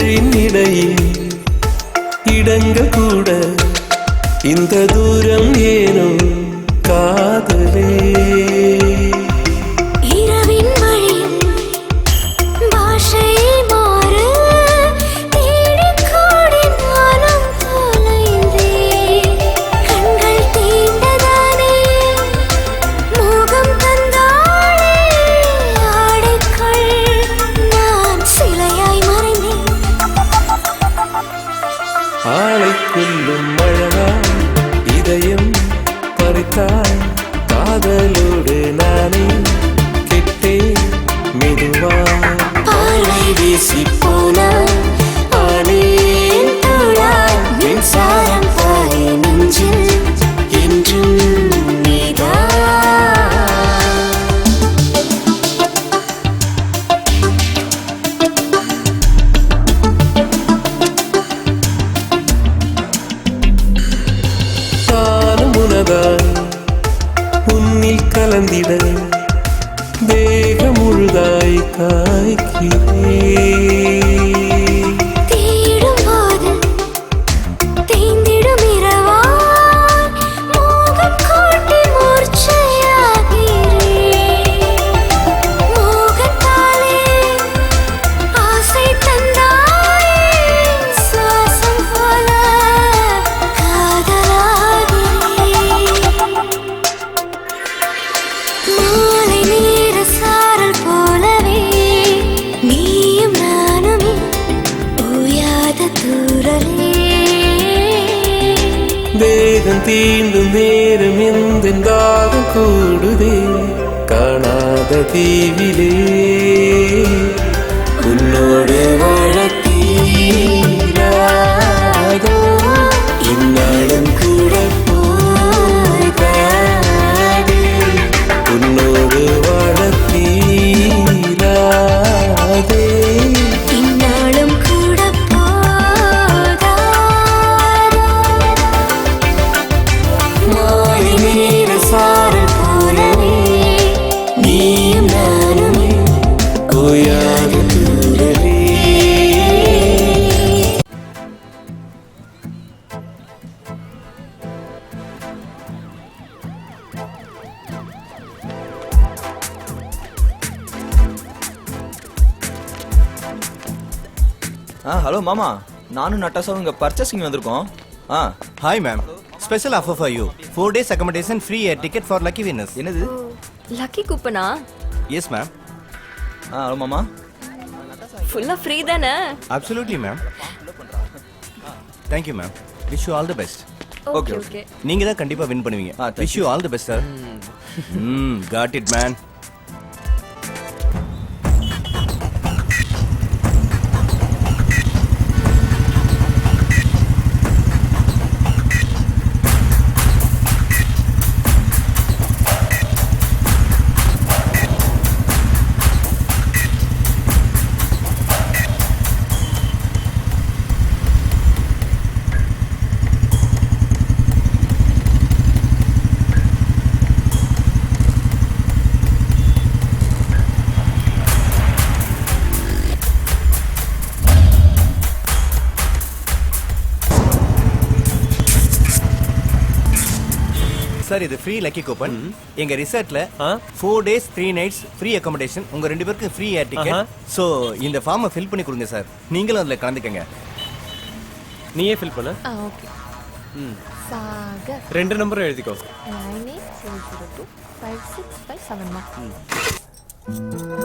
இதழின் இடையில் இடங்கள் கூட இந்த தூரம் ஏனோ காதலே ஆளைக்குள்ளும் மழவா இதயம் பறித்தாய் காதலோடு நானே கெட்டேன் மெதுவா பாலை வீசி போனாய் ஆனேன் தோழாய் மின்சாரம் பாய் நெஞ்சில் என்றும் உன்னில் கலந்திட தேகம் முழுதாய் காய்க்கிறே தேடும் போது தேய்ந்திடும் இரவாய் மோகம் கூட்டி மூர்ச்சையாகிறே மோகத்தாலே ஆசை தந்தாயே சுவாசம் போல மாலை நேர சாரல் போலவே நீயும் நானுமே ஓயாத தூரலே வேகம் தீண்டும் நேரம் எந்த தாகம் கூடுதே காணாத தீவிலே உன்னோடு வழத்தீராதோ இந்நாளும் கூட உன்னோடு வாழத்தீராதே இந்நாளும் கூட போதாதோ மாலை நேர சாரல் போலவே நீயும் நானுமே ஓயாத தூரலே ஹலோ மாமா, நானும் நட்டாசாவும் இங்கே பர்ச்சேசிங் வந்திருக்கோம். Hi ma'am, special offer for you. 4 days accommodation, free air ticket for lucky winners. என்னது லக்கி கூப்பனா? Yes ma'am. ஹலோ மாமா, ஃபுல்லா ஃப்ரீ தானே? Absolutely ma'am. Thank you ma'am. Wish you all the best. Okay okay. நீங்க தான் கண்டிப்பா win பண்ணுவீங்க. Wish you all the best sir. Got it man. Sir இது ஃப்ரீ லக்கி கூப்பன். எங்க ரிசார்ட்ல 4 days 3 nights ஃப்ரீ அகாமடேஷன். உங்க ரெண்டு பேருக்கு ஃப்ரீ ஏர் டிக்கெட். சோ இந்த ஃபார்மை ஃபில் பண்ணி கொடுங்க சார். நீங்களும் அதுல கலந்துக்கங்க. நீயே ஃபில் பண்ணு. ஓகே. சாகர் 2 நம்பர் எழுதிக்கோ. 9870256571.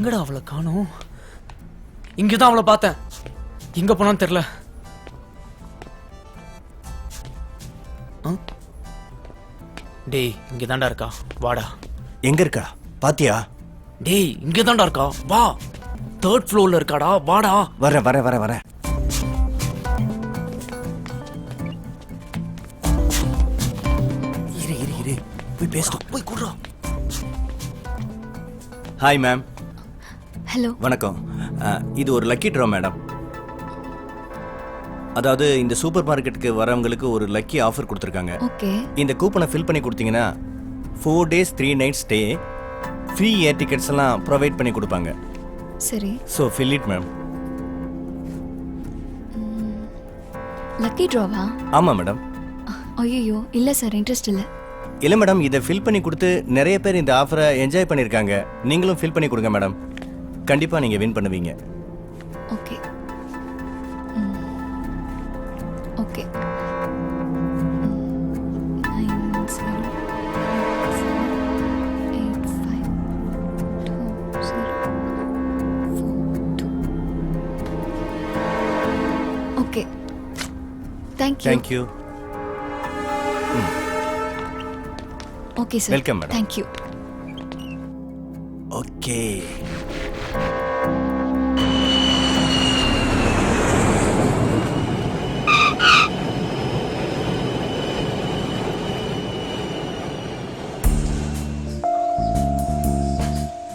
எங்கடா அவளை காணோம்? இங்கதான் அவளை பார்த்தேன். எங்க போனான்னு தெரியல. டேய் இங்க தாண்டா இருக்கா, வாடா. எங்க இருக்கா பாத்தியா? டேய் இங்க தாண்டா இருக்கா, வா. 3rd ஃப்ளோர்ல இருக்காடா, வாடா. வரேன். இரு போய் பேசு, போய் கூடுறா. Hi ma'am. ஹலோ. வணக்கம். இது ஒரு லக்கி ட்ரா மேடம். அதாவது இந்த சூப்பர் மார்க்கெட்டுக்கு வரவங்களுக்கு ஒரு லக்கி ஆஃபர் கொடுத்துருக்காங்க. ஓகே. இந்த கூப்பனை ஃபில் பண்ணி கொடுத்தீங்கன்னா 4 days 3 nights stay, free air tickets எல்லாம் ப்ரொவைட் பண்ணி கொடுப்பாங்க. சரி. So fill it ma'am. Lucky டிராவா? ஆமாம் மேடம். ஐயோ இல்ல சார், இன்ட்ரெஸ்ட் இல்ல. இல்லை மேடம், இதை ஃபில் பண்ணி கொடுத்து நிறைய பேர் இந்த ஆஃபரை என்ஜாய் பண்ணியிருக்காங்க. நீங்களும் ஃபில் பண்ணி கொடுங்க மேடம். கண்டிப்பாக நீங்கள் வின் பண்ணுவீங்க. Okay. Okay. 9785204. Okay. Thank you. Okay sir. Welcome madam. Thank you. Okay.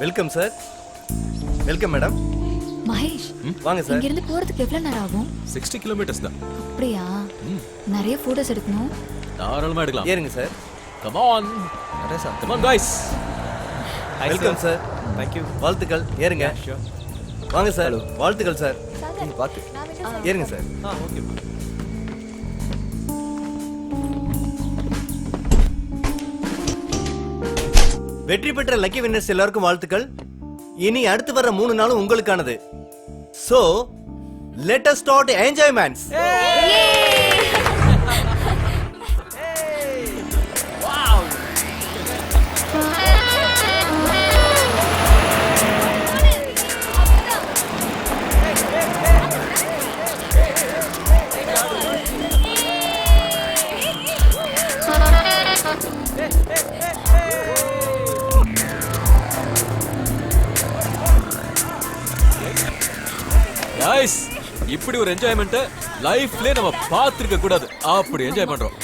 Welcome sir. Welcome madam. Mahesh, வாங்க சார். இங்க இருந்து போறதுக்கு எவ்வளவு நேரம் ஆகும்? 60 kilometers தான். அப்படியா? நிறைய போட்டோஸ் எடுக்கணும். தாராளமா எடுக்கலாம். ஏறுங்க sir. Come on. Come on guys. Welcome sir. Thank you. வாழ்த்துக்கள். ஏறுங்க. வாங்க சார். வாழ்த்துக்கள் சார். பார்த்து. ஏறுங்க சார். ஓகே. வெற்றி பெற்ற லக்கி வின்னர்ஸ் எல்லாருக்கும் வாழ்த்துக்கள். இனி அடுத்து வர 3 நாளும் உங்களுக்கானது. So let us start enjoyments. Guys, இப்படி ஒரு என்ஜாய்மென்ட் லைஃப்ல நம்ம பார்த்திருக்க கூடாது. அப்படி என்ஜாய் பண்றோம்.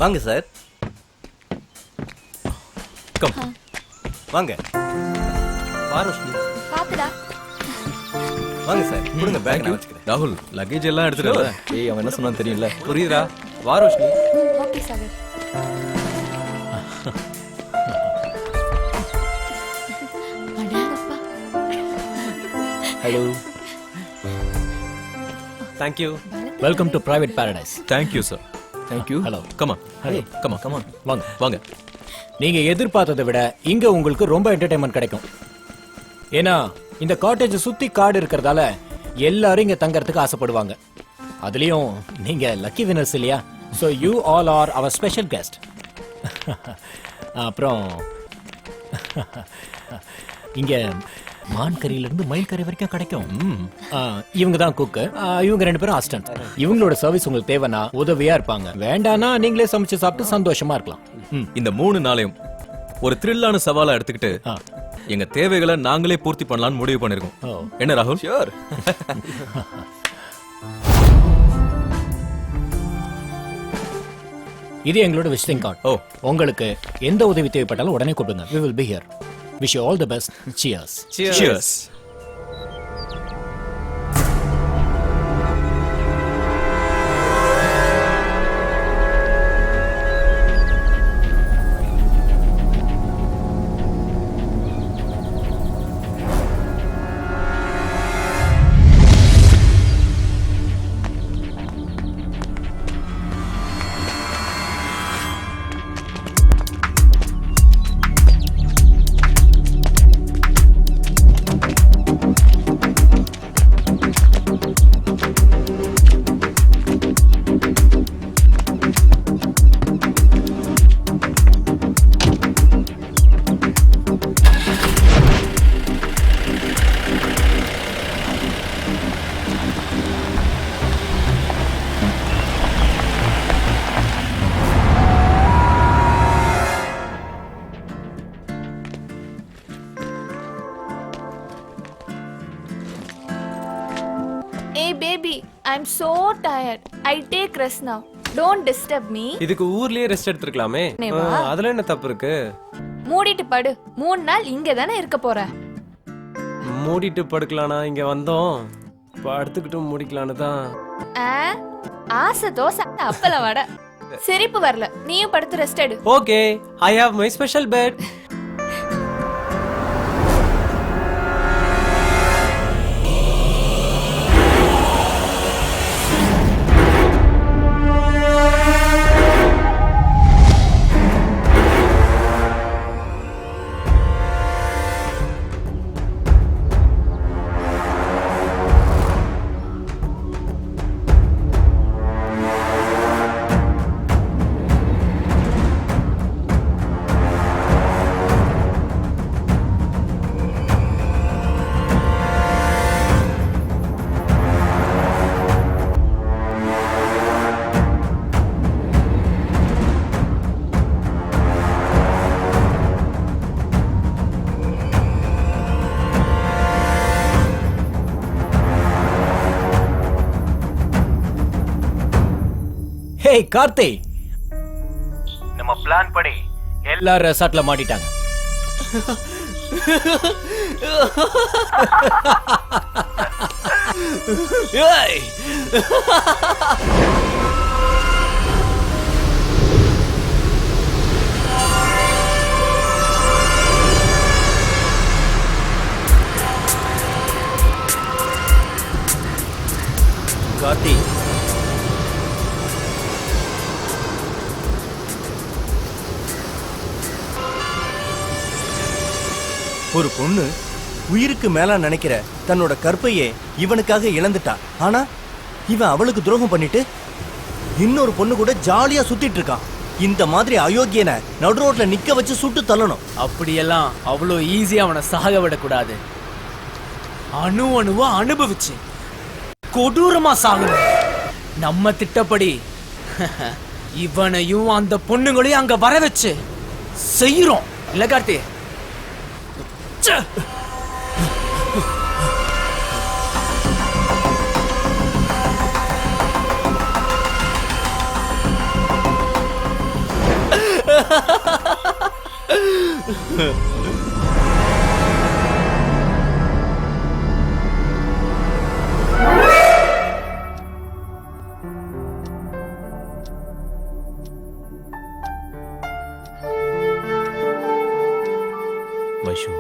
வாங்க சார். கம். வாங்க. வாரோஷ்னி. பாத்துடா. வாங்க சார். கொடுங்க பேக் நான் வச்சுக்கிறேன். ராகுல் லக்கேஜ் எல்லாம் எடுத்துட்டல. ஏய் அவன் என்ன சொன்னான்னு தெரியல. புரியுதா? வாரோஷ்னி. ஓகே சாகர். அடேங்கப்பா. Hello. Thank you. Welcome to private Paradise. Thank you sir. Thank you. Hello. Come on. Hello. Come on. Come on. வாங்க. வாங்க. நீங்க எதிர்பார்த்ததை விட இங்க உங்களுக்கு ரொம்ப என்டர்டைன்மெண்ட் கிடைக்கும். ஏன்னா இந்த காட்டேஜ் சுத்தி காடு இருக்கிறதால எல்லாரும் இங்க தங்கறதுக்கு ஆசைப்படுவாங்க. அதுலயும் நீங்க லக்கி வினர்ஸ் இல்லையா? So you all are our special guest. அப்புறம் இங்க மான் கறியில இருந்து மயில் கறி வரைக்கும் கிடைக்கும். இவங்க தான் குக்கு, இவங்க 2 பேரும் அசிஸ்டன்ட். இவங்களோட சர்வீஸ் உங்களுக்கு தேவைன்னா உதவியா இருப்பாங்க. வேண்டானா நீங்களே சமைச்சு சாப்பிட்டு சந்தோஷமா இருக்கலாம். இந்த 3 நாளையும் ஒரு த்ரில்லான சவாலா எடுத்துக்கிட்டு எங்க தேவைகளை நாங்களே பூர்த்தி பண்ணலாம்னு முடிவு பண்ணிருக்கோம். என்ன ராகுல்? ஷூர். இது எங்களோட விசிட்டிங் கார்டு. உங்களுக்கு எந்த உதவி தேவைப்பட்டாலும் உடனே கூப்பிடுங்க. We will be here. Wish you all the best. Cheers. Cheers. Hey baby, I'm so tired. I take rest now. Don't disturb me. இதுக்கு ஊர்லயே ரெஸ்ட் எடுத்துக்கலாமே. நேவா? அதுல என்ன தப்பு இருக்கு? மூடிட்டு படு. 3 நாள் இங்க தானே இருக்க போற. மூடிட்டு படுக்கலானா இங்க வந்தோம். படுத்துக்கிட்டு முடிக்கலான்னு தான். ஆசை தோசை அப்பள வடை. சிரிப்பு வரல. நீயும் படுத்து ரெஸ்ட் எடு. Okay, I have my special bed. ஹே கார்த்தி, நம்ம பிளான் படி எல்லா ரெசார்ட்ல மாட்டிட்டாங்க. ஏய் கார்த்தி, ஒரு பொண்ணு உயிருக்கு மேல நினைக்கிற தன்னோட கற்பையே இவனுக்காக இழந்துட்டா. ஆனா இவன் அவளுக்கு துரோகம் பண்ணிட்டு இன்னொரு பொண்ணு கூட ஜாலியா சுத்திட்டு இருக்கான். இந்த மாதிரி அயோக்கியனை நடு ரோட்ல நிக்க வச்சு சுட்டு தள்ளணும். அப்படியெல்லாம் அவ்வளோ ஈஸியா அவனை சாக விடக்கூடாது. அணுவா அனுபவிச்சு கொடூரமா சாகணும். நம்ம திட்டப்படி இவனையும் அந்த பொண்ணுங்களையும் அங்க வர வச்சு செய்யறோம். இல்ல கார்த்தி? ச்சே! வைஷு,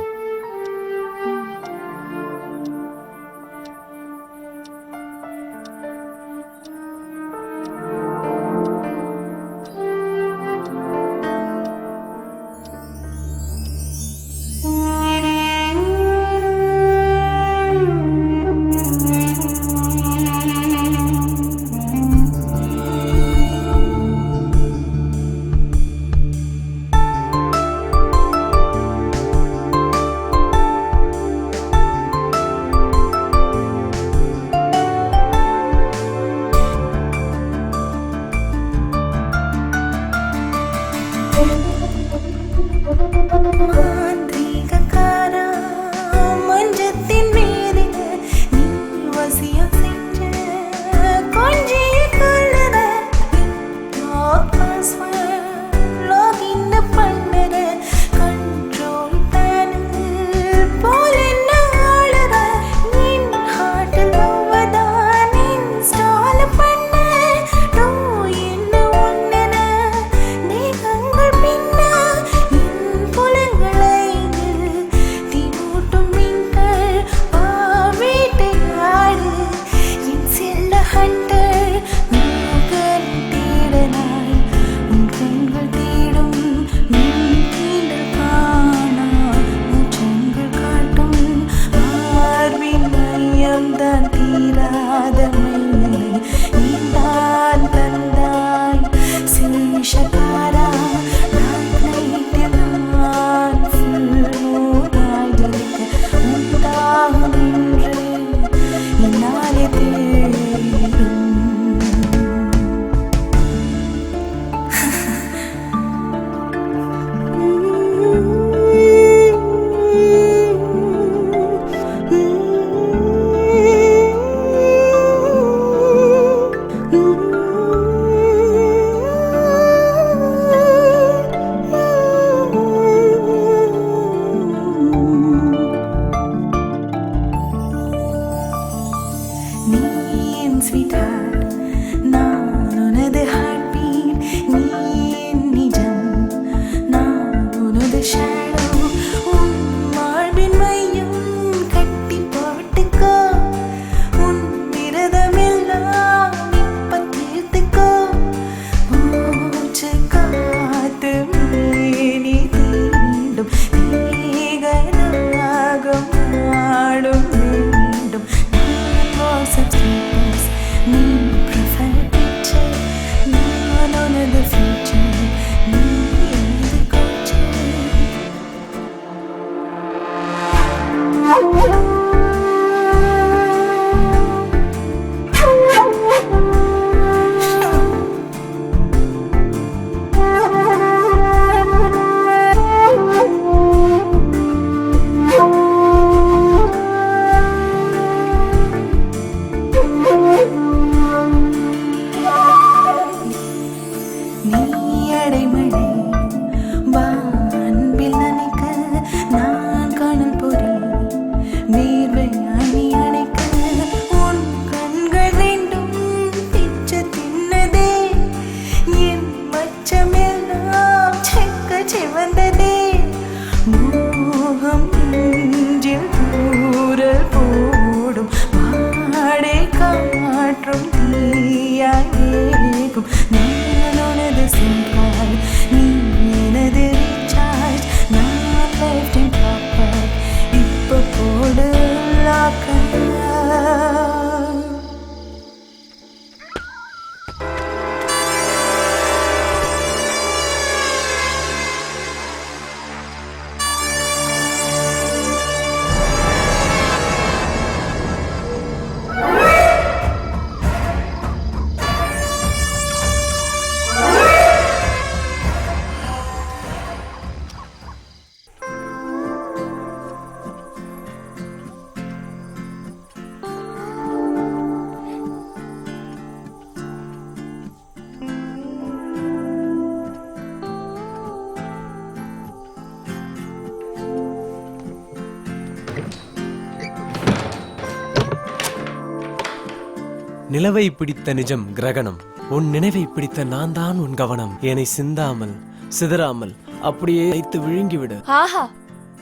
நிலவை பிடித்த நிஜம் கிரகணம், உன் நினைவை பிடித்த நான் தான் உன் கவனம், என்னை சிந்தாமல் சிதறாமல் அப்படியே வைத்து விழுங்கிவிடு. ஆஹா,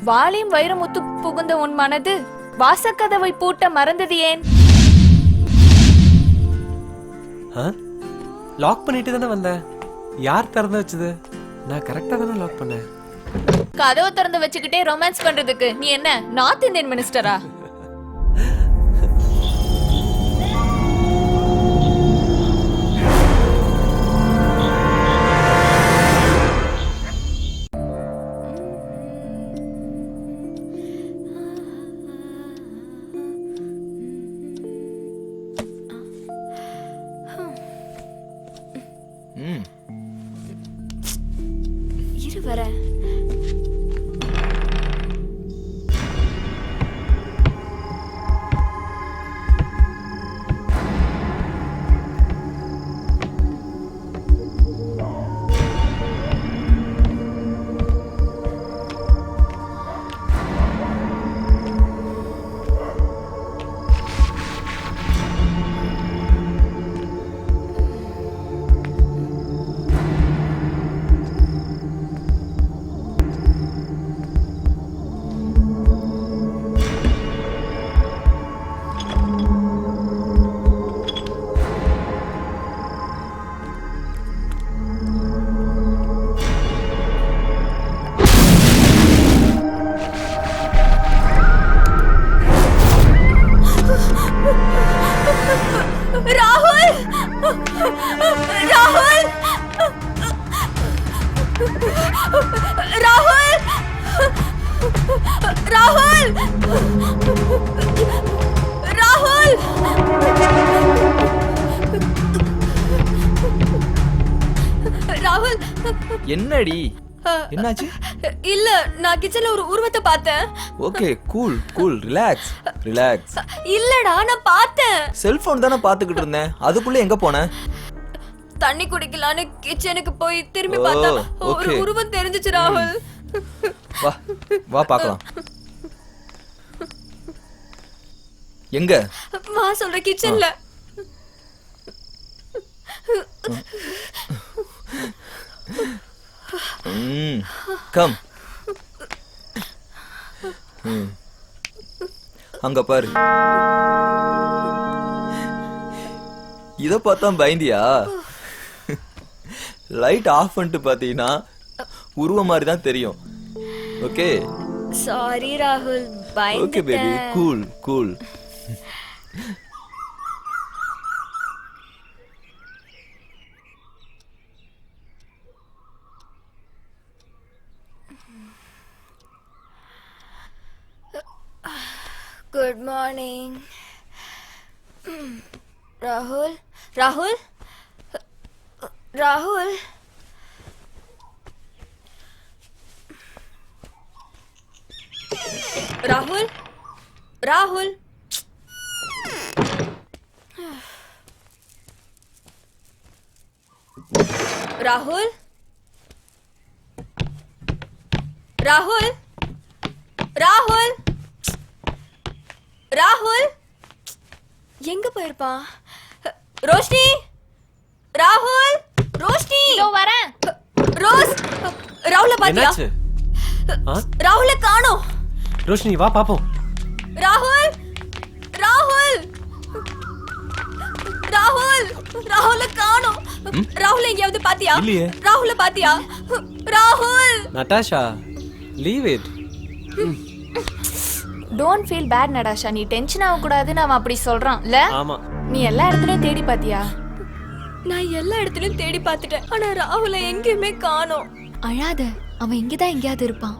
வாலியும் வைரமுத்து புகுந்த உன் மனது வாசக்கதவை பூட்ட மறந்தது ஏன்? லாக் பண்ணிட்டு தானே வந்த, யார் திறந்து வச்சது? நான் கரெக்டா தானே லாக் பண்ணேன். கதவை திறந்து வச்சுக்கிட்டே ரொமான்ஸ் பண்றதுக்கு நீ என்ன நார்த் இந்தியன் மினிஸ்டரா? ம் இரு வர. ராகுல், ராகுல், ராகுல், ராகுல், ராகுல். ராகுல், என்னடி என்னாச்சு? இல்ல, நான் கிச்சன்ல ஒரு உருவத்தை பார்த்தேன். Okay, cool cool, relax relax. இல்லடா, நான் பார்த்தேன். செல்போன் தானே பாத்துக்கிட்டு இருந்தேன், அதுக்குள்ள எங்க போன? தண்ணி குடிக்கலான்னு கிச்சனுக்கு போய் திரும்பி பார்த்தா ஒரு okay. உருவம் தெரிஞ்சுச்சு ராகுல். வா வா பார்க்கலாம். எங்க? வா சொல்ற, கிச்சன்ல. கம். அங்க பாரு. இத பார்த்தா பயந்தியா? லைட் ஆஃப் பண்ணிட்டு பாத்தீங்கன்னா உருவ மாதிரி தான் தெரியும். ஓகே சாரி ராகுல், okay baby, cool cool. Good morning ராகுல். ராகுல், ராகுல், ராகுல், ராகுல். ராகுல், ராகுல், ராகுல், ராகுல். எங்க போயிருப்பான்? ரோஷினி, ராகுல், ரோஷினி. இதோ வரேன். ரோஸ், ராகுல பாத்தியா? என்னாச்சு? ராகுல காணோம். ரோஷினி வா பாப்போம். ராகுல், ராகுல், ராகுல், ராகுல காணோம். ராகுல எங்கயாவது பாத்தியா? இல்லையே. ராகுல பாத்தியா? ராகுல். Natasha, leave it. Don't feel bad Natasha, நீ டென்ஷன் ஆக கூடாதுன்னு அவன் அப்படி சொல்றான் இல்ல? ஆமா. நீ எல்லா இடத்துலயும் தேடி பாத்தியா? நான் எல்லா இடத்துலயும் தேடி பார்த்துட்டேன், ஆனா ராகுல எங்கேயுமே காணோம். அழாத, அவன் இங்கதான் எங்கேயாவது இருப்பான்.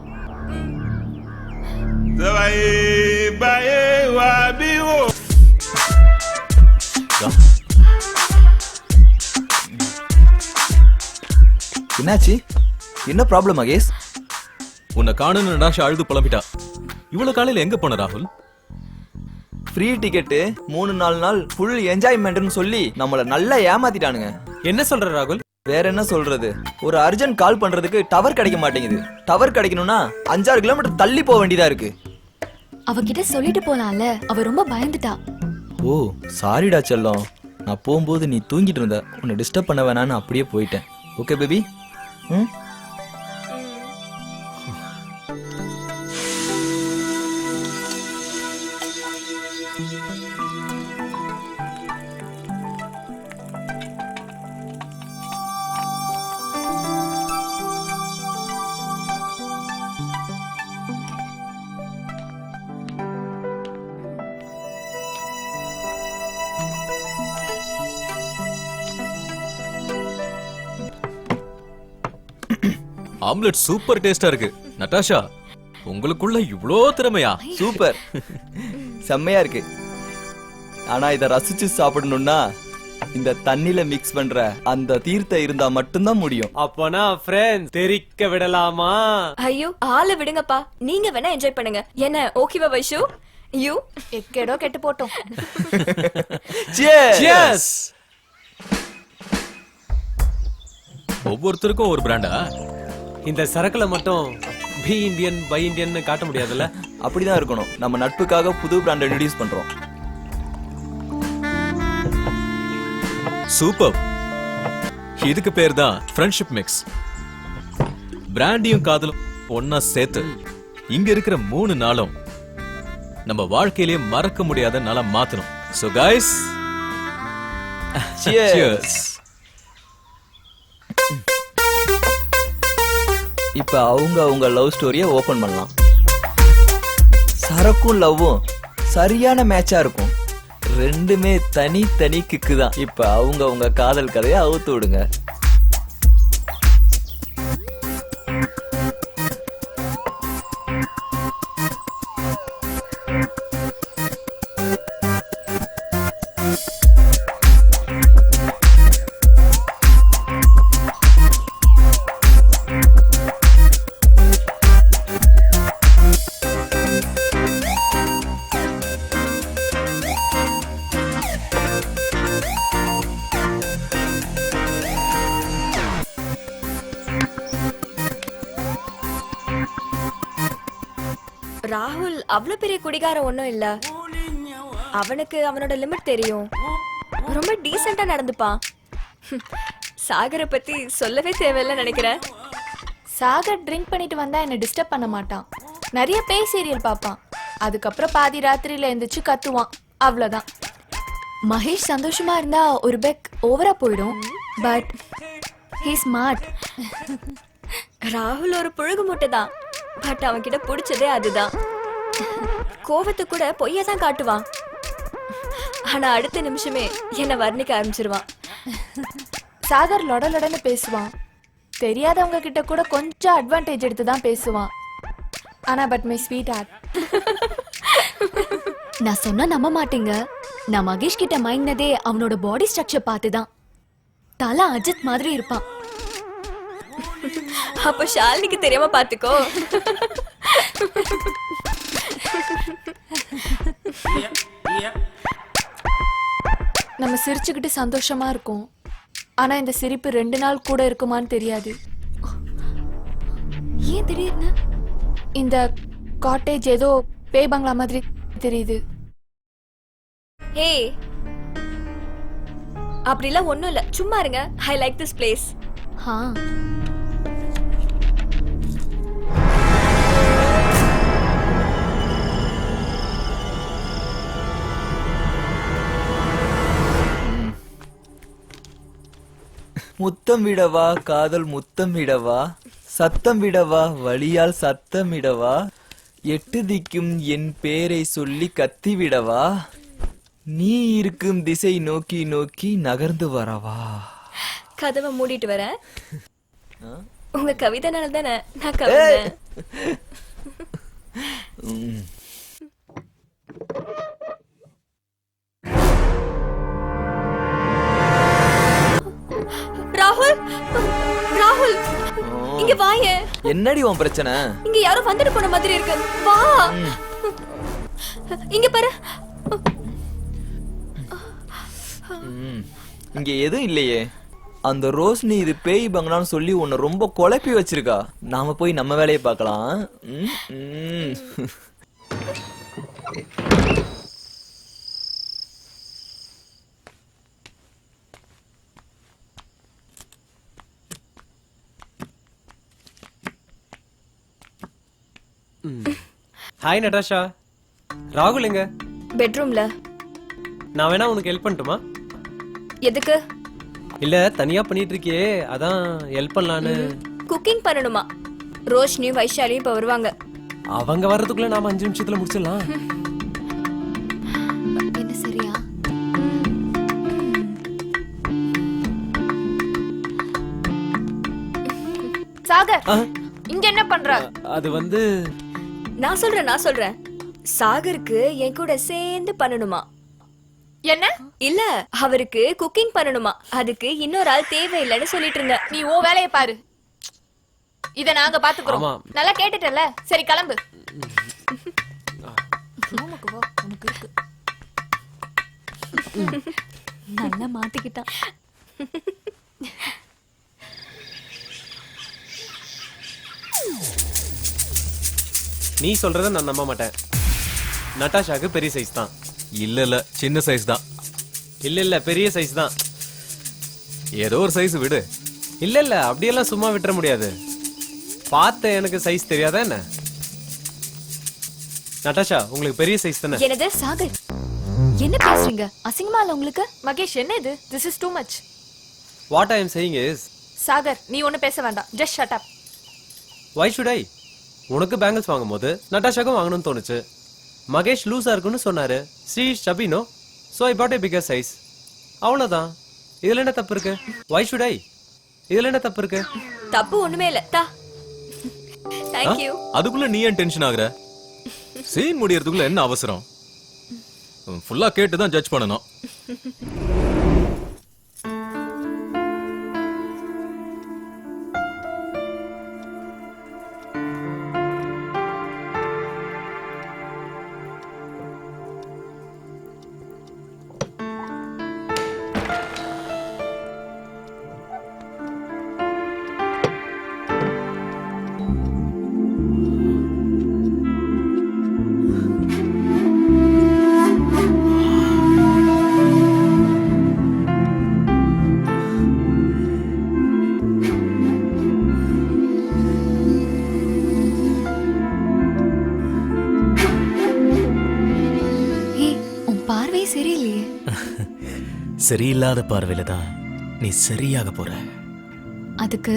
என்னாச்சு? என்ன ப்ராப்ளம் மகேஷ்? உன்னை காணுன்னு நடாஷா அழுது புலம்பிட்டா. இவ்வளவு காலையில எங்க போன ராகுல்? ஃப்ரீ டிக்கெட்டு 3-4 நாள் ஃபுல் என்ஜாய்மெண்ட்னு சொல்லி நம்மள நல்லா ஏமாத்திட்டானுங்க. என்ன சொல்ற ராகுல்? வேற என்ன சொல்றது, ஒரு அர்ஜென்ட் கால் பண்றதுக்கு டவர் கிடைக்க மாட்டேங்குது. டவர் கிடைக்கணும்னா 5-6 கிலோமீட்டர் தள்ளி போக வேண்டியதா இருக்கு. அவகிட்ட சொல்லிட்டு போலாம்ல, அவ ரொம்ப பயந்துட்டா. ஓ சாரிடா செல்லம். நான் போகும்போது நீ தூங்கிட்டு இருந்த, உன்னை டிஸ்டர்ப் பண்ண வேணான்னு அப்படியே போயிட்டேன். Okay baby? ம். ஆம்லெட் சூப்பர் டேஸ்டா இருக்கு. நட்டாஷா, உங்களுக்குள்ள இவ்ளோ திறமையா? சூப்பர், செம்மையா இருக்கு. ஆனா இத ரசிச்சு சாப்பிடணும்னா இந்த தண்ணில மிக்ஸ் பண்ற அந்த தீர்த்தம் இருந்தா மட்டும்தான் முடியும். அப்பனா ஃப்ரெண்ட்ஸ் தெரிக்க விடலாமா? ஐயோ ஆளை விடுங்கப்பா, நீங்க வேணா என்ஜாய் பண்ணுங்க. என்ன ஓகேவா வைஷு? யூ எக்கேடோ கெட்டு போட்டோம். Cheers! ஒவ்வொருத்தருக்கும் ஒரு பிராண்டா? இந்த சரக்குல மட்டும் பி இந்தியன் பை இந்தியன் காட்ட முடியாதுல்ல? அப்படிதான் இருக்கணும். நம்ம நட்புக்காக புது பிராண்ட் இன்ட்ரோடியூஸ் பண்றோம். சூப்பர். இதுக்கு பேர் தான் ஃப்ரெண்ட்ஷிப் மிக்ஸ். பிராண்டியும் காதலும் ஒன்னா சேர்த்து இங்க இருக்கிற 3 நாளும் நம்ம வாழ்க்கையிலேயே மறக்க முடியாத நாளா மாத்தணும். So guys, cheers. இப்ப அவங்க லவ் ஸ்டோரியை ஓபன் பண்ணலாம். சரக்கும் லவ்வும் சரியான மேட்சா இருக்கும். ரெண்டுமே தனி கிக்கு தான். இப்ப அவங்க காதல் கதையை அவுத்து விடுங்க. ராகுல் அவ்வளவு பெரிய குடிகாரம் ஒண்ணும் இல்ல. அவனுக்கு அவனோட லிமிட் தெரியும். ரொம்ப டீசெண்டா நடந்துப்பான். சாகரை பத்தி சொல்லவே தேவையில்லை நினைக்கிறேன். சாகர் ட்ரிங்க் பண்ணிட்டு வந்தா என்ன டிஸ்டர்ப் பண்ண மாட்டான். நிறைய பேய் சீரியல் பார்ப்பான். அதுக்கப்புறம் பாதி ராத்திரியில எந்திரிச்சு கத்துவான். அவ்வளவுதான். மகேஷ் சந்தோஷமா இருந்தா ஒரு பெக் ஓவரா போயிடும். But he smart. ராகுல் ஒரு புழுகு முட்டை தான். பட் அவன் கிட்ட பிடிச்சதே அதுதான். கோவத்தை கூட பொய்யா தான் காட்டுவான். ஆனா அடுத்த நிமிஷமே என்ன வர்ணிக்க ஆரம்பிச்சிருவான். சாகர் லொடலொடன்னு பேசுவான். தெரியாதவங்க கிட்ட கூட கொஞ்சம் அட்வான்டேஜ் எடுத்து தான் பேசுவான். ஆனா பட் மை ஸ்வீட் ஹார்ட். நான் சொன்னா நம்ப மாட்டீங்க. நான் மகேஷ் கிட்ட மயங்கினதே அவனோட பாடி ஸ்ட்ரக்சர் பார்த்துதான். தலை அஜித் மாதிரி இருப்பான். அப்ப ஷாலினிக்கு தெரியாம பாத்துக்கோ. நம்ம சிரிச்சுக்கிட்டு சந்தோஷமா இருக்கும். ஆனா இந்த சிரிப்பு 2 நாள் கூட இருக்குமான்னு தெரியாது. ஏன் திடீர்னு இந்த காட்டேஜ் ஏதோ பேய் பங்களா மாதிரி தெரியுது. ஏய், அப்படிலாம் ஒண்ணும் இல்ல, சும்மா இருங்க. I like this place. ஹா, முத்தம் விடவா காதல் முத்தம் விடவா, சத்தம் விடவா வழியால் சத்தம் விடவா, 8 திக்கும் என் பேரை சொல்லி கத்தி விடவா, நீ இருக்கும் திசை நோக்கி நோக்கி நகர்ந்து வரவா. கதவை மூடிட்டு வரேன். உங்க கவிதைனால தானே நான் கவிதை. ராகுல், ராகுல் இங்க வாயே. என்னடி உன் பிரச்சனை? இங்க யாரோ வந்துட்டு போன மாதிரி இருக்கு. வா, இங்க பாரு. இங்க எதுவும் இல்லையே. அந்த ரோஷினி இது பேய் பங்களான்னு சொல்லி உன்னை ரொம்ப குழப்பி வச்சிருக்கா. நாம போய் நம்ம வேலையை பார்க்கலாம். Hi Natasha. ராகுல் எங்க? பெட்ரூம்ல. நான் வேணா உனக்கு ஹெல்ப் பண்ணட்டுமா? எதுக்கு? இல்ல தனியா பண்ணிட்டு இருக்கியே, அதான் ஹெல்ப் பண்ணலான்னு. குக்கிங் பண்ணணுமா? ரோஷினியும் வைஷாலியும் இப்ப வருவாங்க. அவங்க வர்றதுக்குள்ள நாம 5 நிமிஷத்துல முடிச்சிடலாம். என்ன சரியா? சாகர், இங்க என்ன பண்ற? அது வந்து நான் சொல்றேன். சாகருக்கு என் கூட சேர்ந்து பண்ணணுமா? என்ன? இல்ல, அவருக்கு குக்கிங் பண்ணணுமா. அதுக்கு இன்னொரு ஆள் தேவையில்லைன்னு சொல்லிட்டு இருந்தேன். நீ உன் வேலையை பாரு. இத நாங்க பாத்துக்கிறோம். ஆமா. நல்லா கேட்டுட்டல? சரி கிளம்பு. நல்லா மாட்டிக்கிட்டான். நீ சொல்றத நான் நம்ப மாட்டேன். நட்டாஷாக்கு பெரிய சைஸ் தான். இல்ல சின்ன சைஸ் தான். இல்ல பெரிய சைஸ் தான். ஏதோ ஒரு சைஸ் விடு. இல்ல அப்படியெல்லாம் சும்மா விட்டுற முடியாது. பார்த்த எனக்கு சைஸ் தெரியாதா என்ன? நட்டாஷா உங்களுக்கு பெரிய சைஸ் தானே? எனது சாகர், என்ன பேசுறீங்க? அசிங்கமா இல்ல உங்களுக்கு? மகேஷ், என்ன இது? This is too much. What I am saying is, Sagar, நீ ஒண்ணு பேச வேண்டாம். Just shut up. Why should I? உனக்கு பேங்கிள்ஸ் வாங்கும்போது நட்டாஷாக்கும் வாங்கணும்னு தோணுச்சு. மகேஷ் லூஸா இருக்குன்னு சொன்னாரு. ஸ்ரீ ஷபினோ, so I bought a figure size. அவ்வளவுதான். இதுல என்ன தப்பு இருக்கு? Why should I? இதுல என்ன தப்பு இருக்கு? தப்பு ஒண்ணுமே இல்ல. தா. Thank you. அதுக்குள்ள நீ ஏன் டென்ஷன் ஆகுற? சீன் முடியறதுக்குள்ள என்ன அவசரம்? ஃபுல்லா கேட்டு தான் ஜட்ஜ் பண்ணணும். சரியில்லாத பார்வையில தான் நீ சரியாக போற. அதுக்கு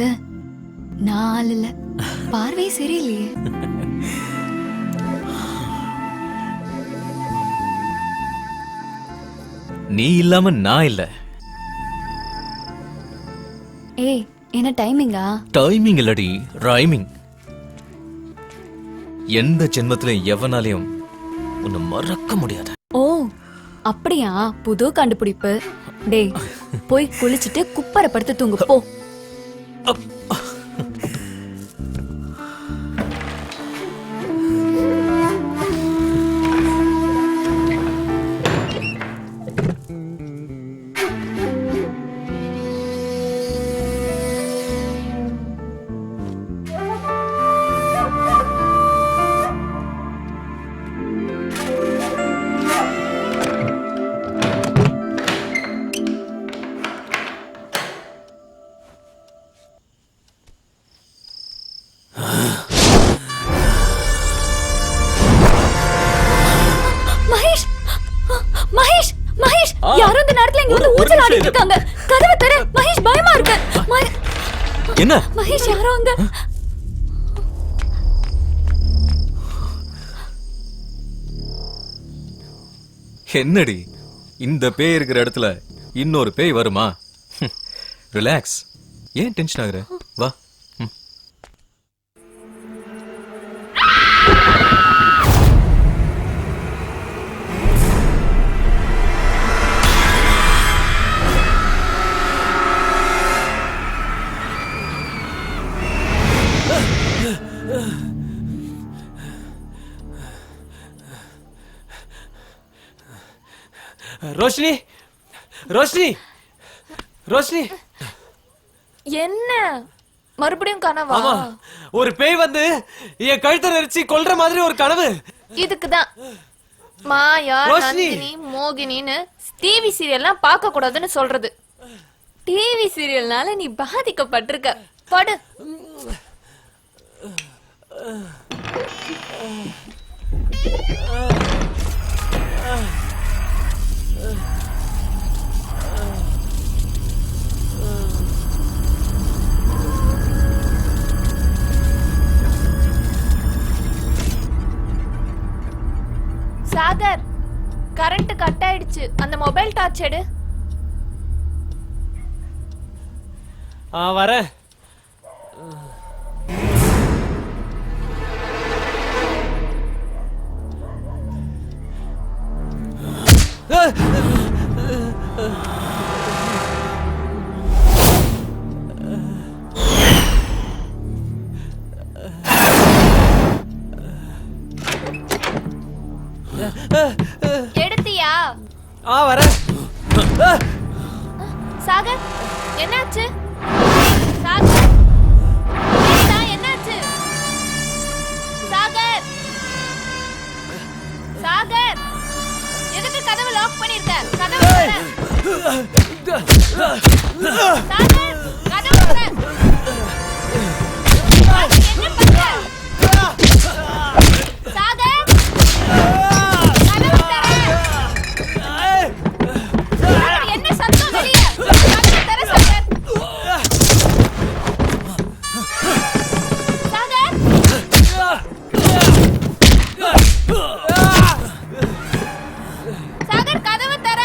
நான் ஆள் இல்ல, பார்வை சரியில்லையே. நீ இல்லாம நான் இல்ல. ஏய், என்ன டைமிங்கா? டைமிங் இல்லடி, ரைமிங். எந்த ஜென்மத்திலும் எவனாலையும் உன்னை மறக்க முடியாது. ஓ அப்படியா? புது கண்டுபிடிப்பு. டேய், போய் குளிச்சிட்டு குப்பரை படுத்து தூங்கு போ. யாரோ இந்த நேரத்துல இங்க வந்து ஊஞ்சல் ஆடிட்டு இருக்காங்க. கதவை தர. மகேஷ், பயமா இருக்கு. என்ன? மகேஷ், யாரோ அங்க. என்னடி இந்த பேய் இருக்கிற இடத்துல இன்னொரு பேய் வருமா? ரிலாக்ஸ். ஏன் டென்ஷன் ஆகுற? வா. ரோஷினி, ரோஷினி, ரோஷினி. என்ன மறுபடியும் கனவா? ஆமா, ஒரு பேய் வந்து என் கழுத்தை நெரிச்சு கொல்ற மாதிரி ஒரு கனவு. இதுக்குதான் மாயா, ரோஷினி, நந்தினி, மோகினின்னு டிவி சீரியல்லாம் பார்க்க கூடாதுன்னு சொல்றது. டிவி சீரியல்னால நீ பாதிக்கப்பட்டிருக்க. படு. சாகர், கரண்ட் கட் ஆயிடுச்சு. அந்த மொபைல் டார்ச் எடு. வரேன். எடுத்தியா? வரேன். சாகர், என்னாச்சு? சாகர், ஏண்டா, என்னாச்சு? சாகர், சாகர், எதுக்கு கதவு லாக் பண்ணிருக்க? கதவு திற. சாகர், கதவு திற. சாகர், என்ன பண்ற? சாகர், கதவு திற. சாகர், என்ன சத்தம் வெளிய? கதவு திற, சாகர். சாகர், சாகர், கதவு திற.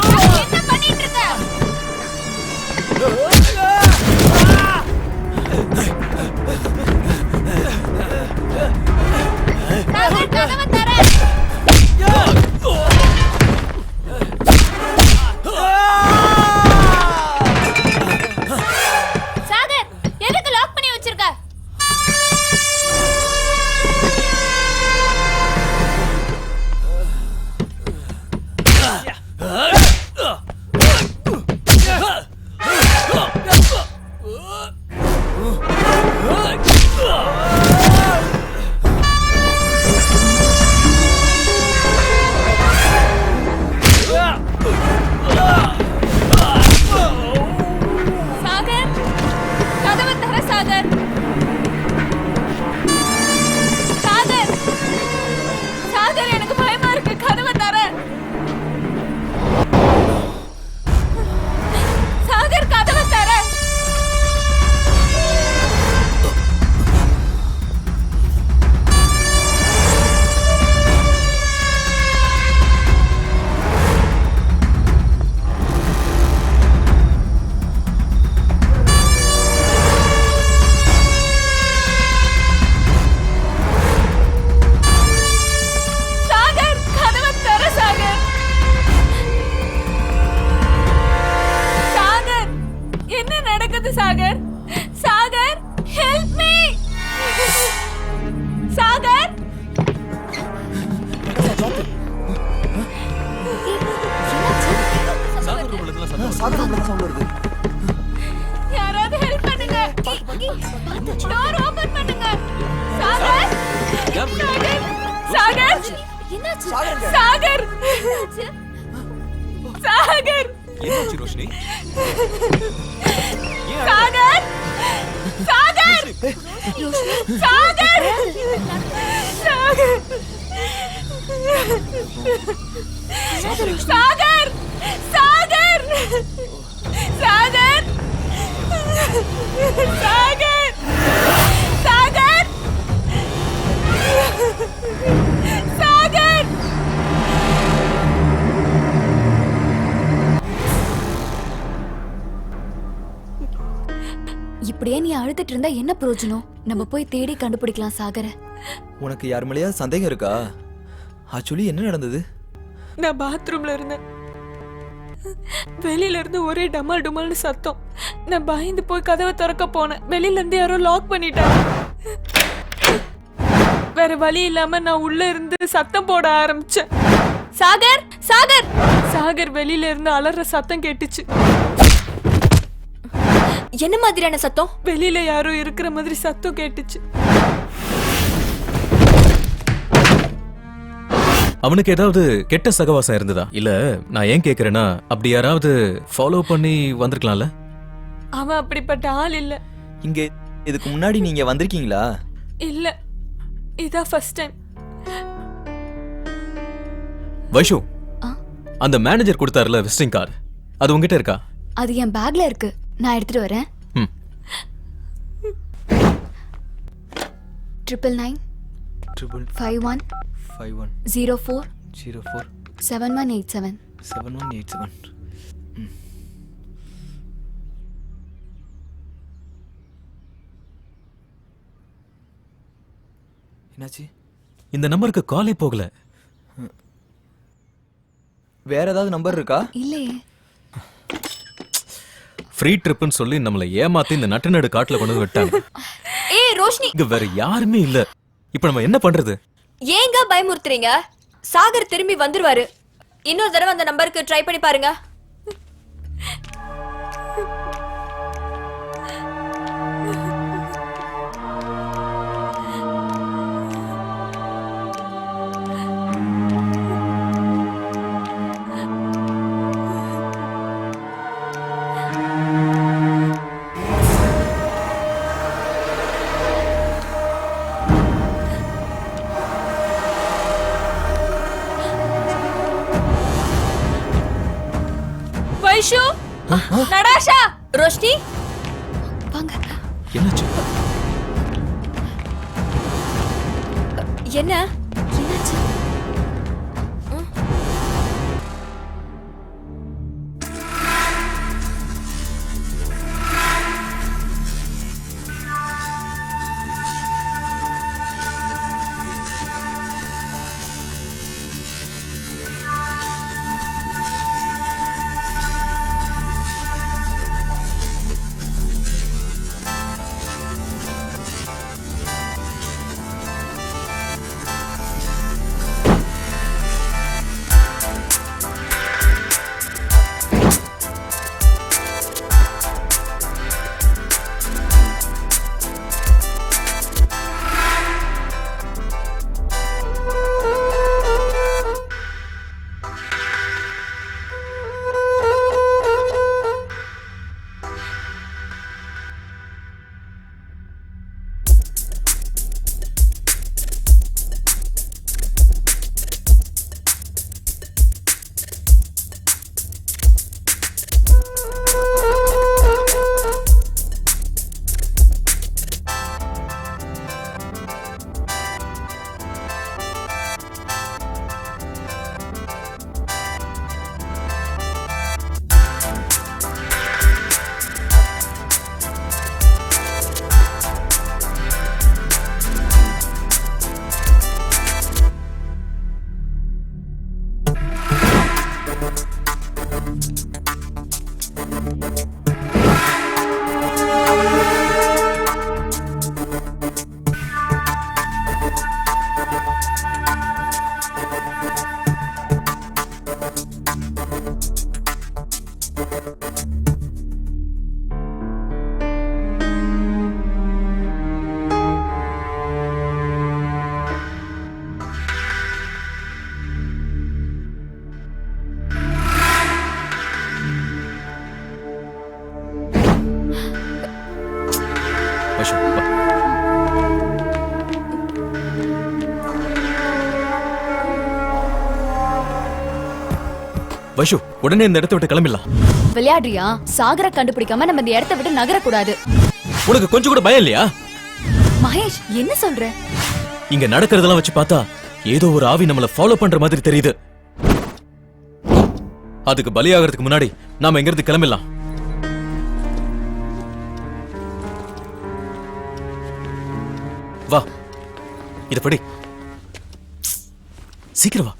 சாகர், என்ன பண்ணிட்டு இருக்க? சாகர், கதவு திற. சாகர், எதுக்கு லாக் பண்ணி வச்சிருக்க? சாகர், கதவு திற, சாகர். சாகர், சாகர், எனக்கு பயமா இருக்கு. கதவு திற. சாகர், கதவு திற. சாகர், கதவு திற, சாகர். சாகர், என்ன நடக்குது சாகர்? Sagar, help me. சாகர், யாராவது ஹெல்ப் பண்ணுங்க. டோர் ஓபன் பண்ணுங்க. சாகர், சாகர், சாகர், என்னாச்சு? சாகர், சாகர், என்னாச்சு ரோஷினி? சாகர், சாகர், சாகர், சாகர், சாகர், சாகர், சாகர், சாகர், சாகர், சாகர். இப்படியே நீ அழுதுட்டு இருந்தா என்ன பிரயோஜனம்? நம்ம போய் தேடி கண்டுபிடிக்கலாம் சாகரை. உனக்கு யார் மேலேயா சந்தேகம் இருக்கா? ஆக்சுவலி என்ன நடந்தது? நான் பாத்ரூம்ல இருந்தேன். வெளியில இருந்து ஒரே டமால் டுமால்னு சத்தம். நான் பயந்து போய் கதவை திறக்க போனேன். வெளியில இருந்து யாரோ லாக் பண்ணிட்டாங்க. வேற வழி இல்லாம நான் உள்ள இருந்து சத்தம் போட ஆரம்பிச்சேன். சாகர், சாகர், சாகர் வெளியில இருந்து அலற சத்தம் கேட்டுச்சு. என்ன மாதிரியான சத்தம்? வெளியில யாரோ இருக்கிற மாதிரி சத்தம் கேட்டுச்சு. அவனுக்கு ஏதாவது கெட்ட சகவாசம் இருந்ததா? இல்ல நான் ஏன் கேக்குறேன்னா அப்படி யாராவது ஃபாலோ பண்ணி வந்திருக்கலாம்ல? அவன் அப்படிப்பட்ட ஆள் இல்ல. இங்க இதுக்கு முன்னாடி நீங்க வந்திருக்கீங்களா? இல்ல, இதான் ஃபர்ஸ்ட் டைம். வைஷு, ஆ? அந்த மேனேஜர் கொடுத்தாருல விசிட்டிங் கார்டு, அது உங்ககிட்ட இருக்கா? அது என் பேக்ல இருக்கு, நான் எடுத்துட்டு வரேன். ம். 999 51 51 04 04 7187. 7187. என்னாச்சு? இந்த நம்பருக்கு காலே போகல. வேற ஏதாவது நம்பர் இருக்கா? இல்லையே. ஃப்ரீ ட்ரிப்னு சொல்லி நம்மளை ஏமாத்தி இந்த நட்டு காட்டுல கொண்டு வந்து விட்டாங்க. ஏய் ரோஷினி, இங்க வேற யாருமே இல்ல. இப்ப நம்ம என்ன பண்றது? ஏங்க பயமுறுத்துறீங்க? சாகர் திரும்பி வந்துருவாரு. இன்னொரு தடவை அந்த நம்பருக்கு ட்ரை பண்ணி பாருங்க. வைஷு, நடாஷா, ரோஷினி, வாங்க. என்னாச்சு? என்ன என்னாச்சு? வைஷு, வா. வைஷு, உடனே இந்த இடத்தை விட்டு கிளம்பிடலாம். விளையாடுறியா? சாகரை கண்டுபிடிக்காம நம்ம இந்த இடத்தை விட்டு நகரக்கூடாது. உனக்கு கொஞ்சம் கூட பயம் இல்லையா? மகேஷ், என்ன சொல்ற? இங்க நடக்கிறதெல்லாம் வச்சு பார்த்தா ஏதோ ஒரு ஆவி நம்மள ஃபாலோ பண்ற மாதிரி தெரியுது. அதுக்கு பலியாகிறதுக்கு முன்னாடி நாம இங்க இருந்து கிளம்பிடலாம். வா, இத படி. சீக்கிரம் வா.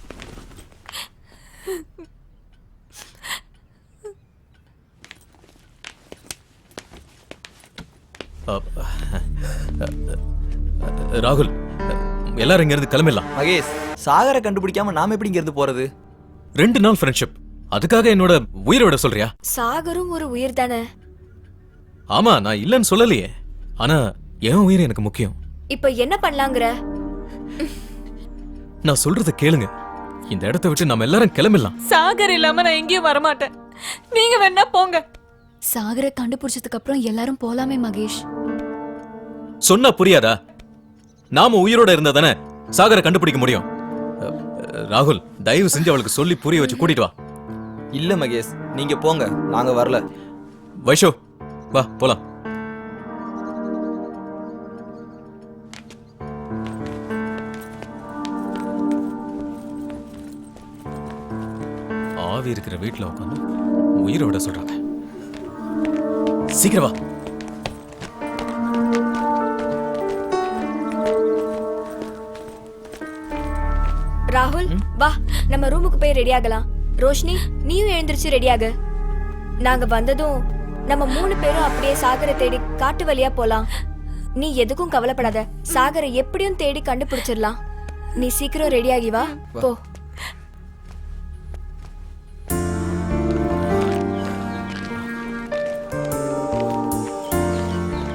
ராகுல், எல்லாரும் இங்க இருந்து கிளம்பிடலாம். மகேஷ், சாகரை கண்டுபிடிக்காம நாம எப்படி இங்க இருந்து போறது? 2 நாள் ஃப்ரெண்ட்ஷிப், அதுக்காக என்னோட உயிரை விட சொல்றியா? சாகரும் ஒரு உயிர் தானே. ஆமா, நான் இல்லன்னு சொல்லலையே. ஆனா என் உயிர் எனக்கு முக்கியம். இப்ப என்ன பண்ணலாங்கற? நான் சொல்றத கேளுங்க. இந்த இடத்தை விட்டு நம்ம எல்லாரும் கிளம்பிடலாம். சாகர் இல்லாம நான் எங்கேயும் வரமாட்டேன். நீங்க வேணா போங்க. சாகரை கண்டுபிடிச்சதுக்கு அப்புறம் எல்லாரும் போலாமே மகேஷ். சொன்னா புரியாதா? நாம உயிரோட இருந்தா தானே சாகரை கண்டுபிடிக்க முடியும். ராகுல், தயவு செஞ்சு அவளுக்கு சொல்லி புரிய வச்சு கூட்டிட்டு வா. இல்ல மகேஷ், நீங்க போங்க, நாங்க வரல. வைஷோ, வா போலாம். ஆவி இருக்கிற வீட்டுல உட்காந்து உயிரை விட சொல்றாங்க. சீக்கிரம் வா. ராகுல் வா, நம்ம ரூமுக்கு போய் ரெடி ஆகலாம். ரோஷினி, நீயும் எழுந்திருச்சு ரெடியாக. நாங்க வந்ததும் நம்ம 3 பேரும் அப்படியே சாகரை தேடி காட்டு வழியா போலாம். நீ எதுக்கும் கவலைப்படாத, சாகரை எப்படியும் தேடி கண்டுபிடிச்சிடலாம். நீ சீக்கிரம் ரெடியாகி வா. போ.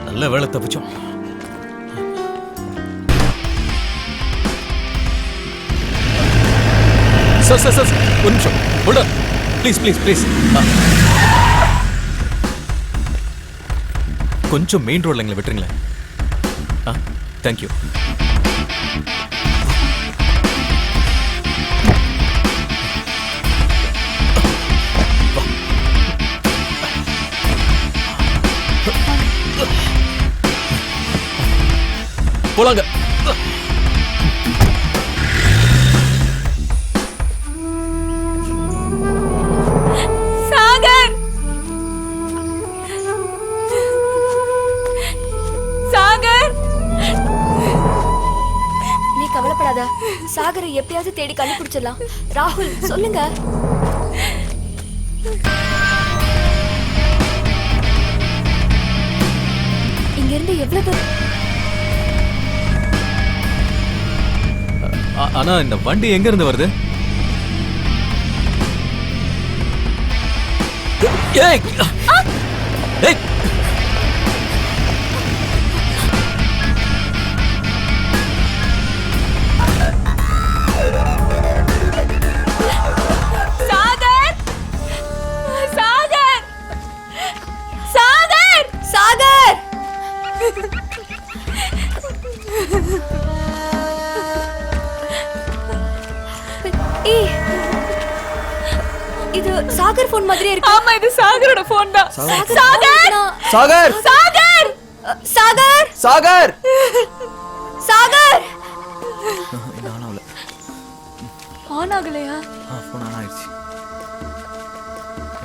நல்ல வேலை தப்பிச்சோம். சார், ஒரு நிமிஷம். Please please please. கொஞ்சம் மெயின் ரோட்ல எங்களை விட்டுருங்களேன். தேங்க்யூ. போலாங்க. சாகர், சாகர், நீ கவலைப்படாத, சாகரை எப்படியாவது தேடி கண்டுபிடிச்சிடலாம். ராகுல் சொல்லுங்க. இங்க இருந்து எவ்வளவு தூரம்? ஆனா இந்த வண்டி எங்க இருந்து வருது? ஏய், ஏய், சாகர், சாகர், சாகர், சாகர்! ஏய், இது சாகர் போன் மாதிரியே இருக்கு. ஆமா, இது சாகரோட போன் தான். சாகர்! சாகர், சாகர்! சாகர்! சாகர். சாகர்! என்ன ஆனாவல? ஆன் ஆகலையா? போன் ஆன் ஆயிடுச்சு.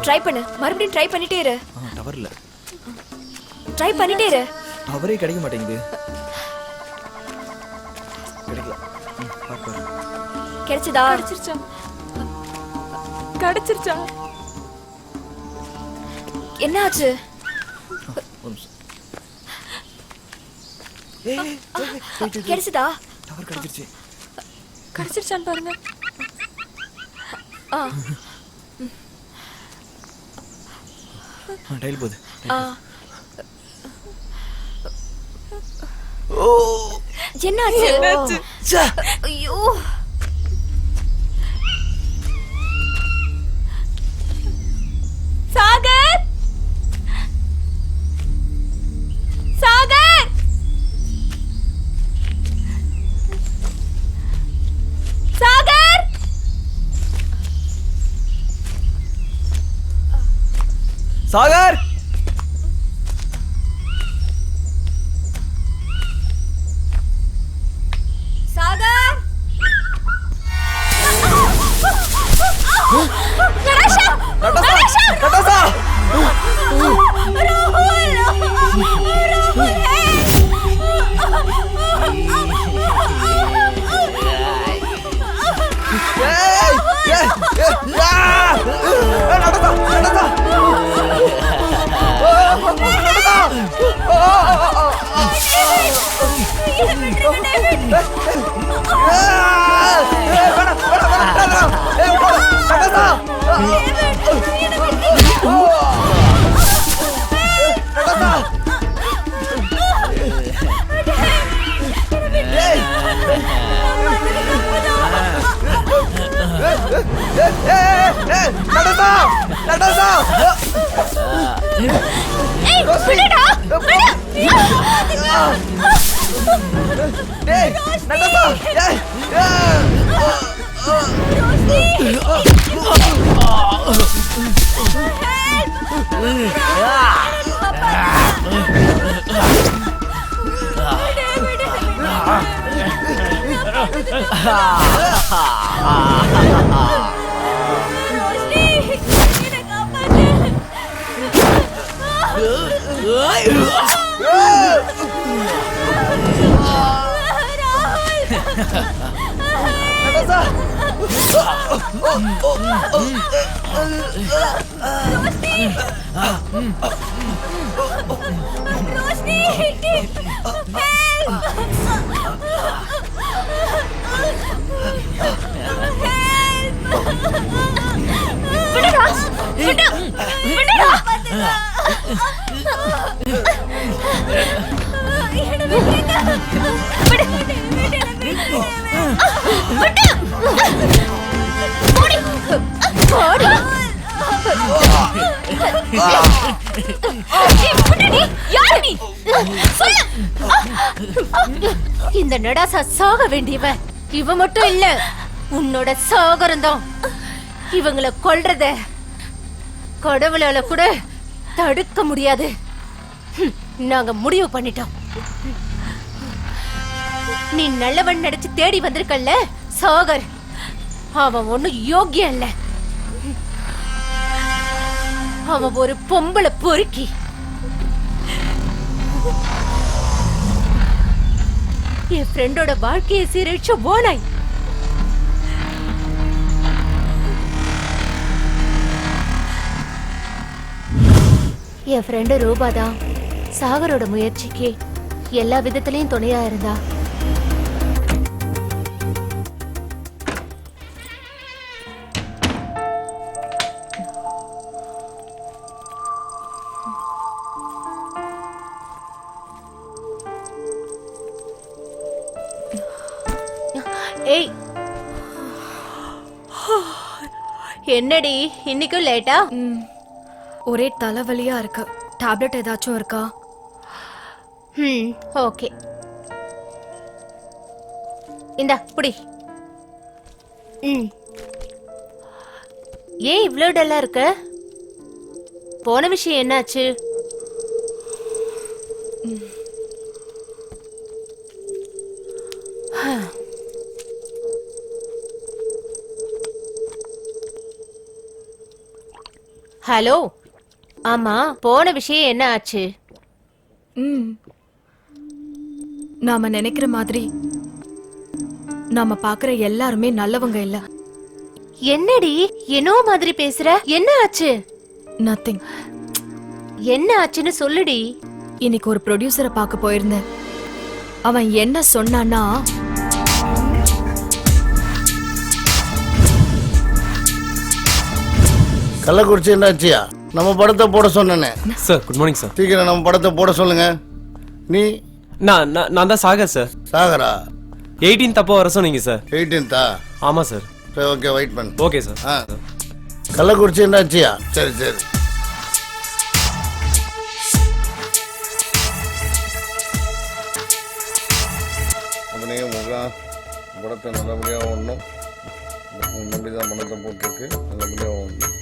ட்ரை பண்ணு, மறுபடியும் ட்ரை பண்ணிட்டே இரு. டவர் இல்ல. ட்ரை பண்ணிட்டே இரு. டவரே கிடைக்க மாட்டேங்குது. கிடைக்கல. பாரு. கிடைச்சதா? கிடைச்சிருச்சா? கிடைச்சிருச்சா? என்ன ஆச்சு? கிடைச்சதா? டவர் கிடைச்சிருச்சு. கிடைச்சிருச்சான்னு பாருங்க. டயல் போகுது. என்னாச்சு? ஐயோ, Sagar, Sagar, Sagar, Sagar, Sagar! Natasha! Natasha! Natasha! ராகுல்! ராகுல்! ஏய் விடுடா விடு. டேய் நட்டாசா டேய் விடுடா விடு விடுடா. விடு. விடு. போடி. போடி. ஏய், விடுடி. யாரு நீ? சொல்லு. இந்த நடாசா சாக வேண்டியவன் இவ மட்டும் இல்ல, உன்னோட சாகரம்தான். இவங்களை கொல்றத கடவுளால கூட தடுக்க முடியாது. நாங்க முடிவு பண்ணிட்டோம். நீ நல்லவன் நடிச்சு தேடி வந்திருக்கல்ல சாகர், அவன் ஒண்ணு யோக்கியம் இல்ல. அவன் ஒரு பொம்பளை பொறுக்கி. என் ஃப்ரெண்டோட வாழ்க்கையை சீரழிச்ச ஓனாய். என் ஃப்ரெண்டு ரூபா தான் சாகரோட முயற்சிக்கு எல்லா விதத்திலையும் துணையா இருந்தா. ஏய் என்னடி இன்னைக்கும் லேட்டா? ஒரே தலைவலியா இருக்கு. டேப்லெட் ஏதாச்சும் இருக்கா? ஓகே, இந்தா புடி. ஏன் இவ்ளோ டல்லா இருக்க? போன விஷயம் என்னாச்சு? ஹலோ, ஆமா போன விஷயம் என்ன ஆச்சு? நாம நினைக்கிற மாதிரி நாம பாக்குற எல்லாருமே நல்லவங்க இல்ல. என்னடி என்னோ மாதிரி பேசுற? என்ன ஆச்சு? நத்திங். என்ன ஆச்சுன்னு சொல்லுடி. இன்னைக்கு ஒரு ப்ரொடியூசரை பார்க்க போயிருந்தேன். அவன் என்ன சொன்னான்னா, கள்ளக்குறிச்சி என்னாச்சியா? நம்ம படத்தை போட சொன்னேனே. Sir good morning sir. சீக்கிரம் நம்ம படத்தை போட சொல்லுங்க. நீ? நான் தான் சாகர் சார். சாகரா? 18th அப்போ வர சொன்னீங்க சார். 18th? ஆமா சார். சரி, ஓகே, வெயிட் பண்ணு. Okay sir. கள்ளக்குறிச்சி என்னாச்சியா? சரி சரி. அப்படியே முகம் படத்தை நல்லபடியாக ஒன்றும் நம்பிதான் பணத்தை போட்டிருக்கு. நல்லபடியாக ஒன்றும்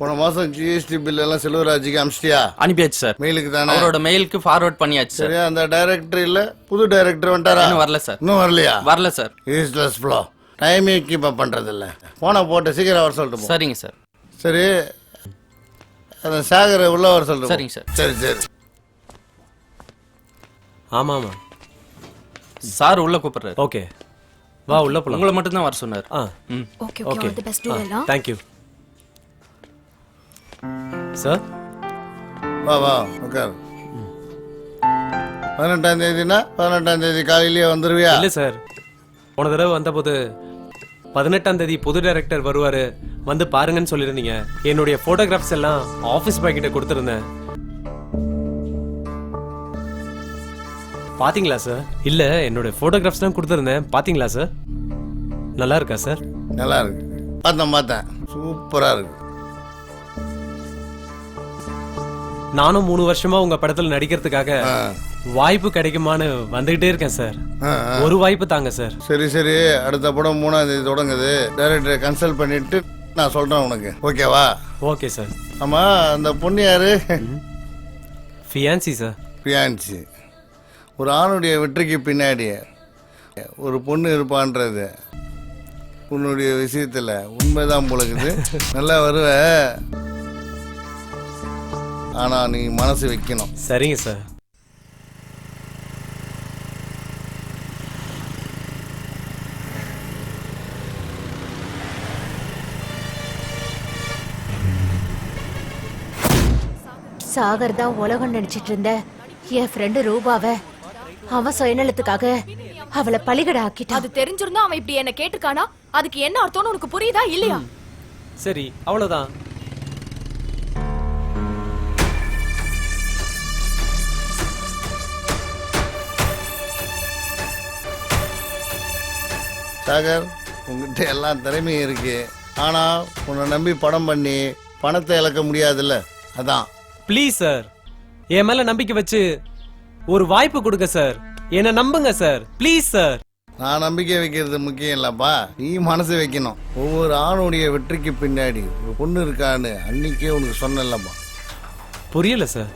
போன மாசம் ஜிஎஸ்டி பில் எல்லாம் செல்வராஜுக்கு அனுப்பிச்சிட்டியா? அனுப்பியாச்சு சார். மெயிலுக்கு தானே? அவரோட மெயிலுக்கு ஃபார்வர்ட் பண்ணியாச்சு சார். சரியா? அந்த டைரக்டர் இல்ல புது டைரக்டர் வந்துட்டாரா? இன்னும் வரல சார். இன்னும் வரலையா? வரல சார். Useless flow. டைமே கீப் அப் பண்றது இல்ல. போன போட்டு சீக்கிரம் வர சொல்லிட்டு போ. சரிங்க சார். சரி, அந்த சாகரை உள்ள வர சொல்லிட்டு. சரிங்க சார். சரி சரி. ஆமா ஆமா சார் உள்ள கூப்பிடுறாரு. ஓகே, வா உள்ள போலாம். உங்களை மட்டும் தான் வர சொன்னார். Okay okay, all the best to எல்லாம். Thank you sir. வா வா உட்கார். 18ஆம் தேதினா 18ஆம் தேதி காலையிலேயே வந்துருவியா? இல்ல சார், போன தடவை வந்தபோது 18ஆம் தேதி புது டைரக்டர் வருவாரு, வந்து பாருங்கன்னு சொல்லியிருந்தீங்க. என்னுடைய போட்டோகிராஃப்ஸ் எல்லாம் ஆபீஸ் பாய் கிட்ட கொடுத்துருந்தேன். பாத்தீங்களா சார்? இல்ல, என்னுடைய போட்டோகிராஃப்ஸ் தான் கொடுத்துருந்தேன். பாத்தீங்களா சார்? நல்லா இருக்கா சார்? நல்லா இருக்கு. பார்த்தேன். சூப்பரா இருக்கு. நானும் 3 வருஷமா உங்க படத்துல நடிக்கிறதுக்காக வாய்ப்பு கிடைக்குமான்னு வந்துகிட்டே இருக்கேன் சார். ஒரு வாய்ப்பு தாங்க சார். சரி, அடுத்த படம் 3ஆம் தேதி தொடங்குது. டைரக்டரை கன்சல்ட் பண்ணிட்டு நான் சொல்றேன் உனக்கு. ஓகேவா? Okay sir. ஆமா, அந்த பொண்ணு யாரு? Fiancée sir. ஃபியான்சி. ஒரு ஆணுடைய வெற்றிக்கு பின்னாடி ஒரு பொண்ணு இருப்பான்றது உன்னுடைய விஷயத்துல உண்மைதான் போலக்குது. நல்லா வருவ, ஆனா நீ மனசு வைக்கணும். சரிங்க சார். சாகர் தான் உலகம் நினைச்சிட்டு இருந்த என் ஃப்ரெண்டு ரூபாவை அவன் சுயநலத்துக்காக அவளை பலிகட ஆக்கிட்டான். அது தெரிஞ்சிருந்தா அவன் இப்படி என்ன கேட்டிருக்கானா? அதுக்கு என்ன அர்த்தம்னு உனக்கு புரியுதா இல்லையா? சரி, அவ்வளவுதான். சாகர், உங்ககிட்ட எல்லாம் திறமையும் இருக்கு. ஆனா உன்னை நம்பி படம் பண்ணி பணத்தை இழக்க முடியாதுல்ல, அதான். ப்ளீஸ் சார், என் மேல நம்பிக்கை வச்சு ஒரு வாய்ப்பு கொடுங்க சார். என்ன நம்புங்க சார், ப்ளீஸ் சார். நான் நம்பிக்கை வைக்கிறது முக்கியம் இல்லப்பா, நீ மனசு வைக்கணும். ஒவ்வொரு ஆணுடைய வெற்றிக்கு பின்னாடி ஒரு பொண்ணு இருக்கான்னு அன்னைக்கே உனக்கு சொன்னல்லப்பா. புரியல சார்.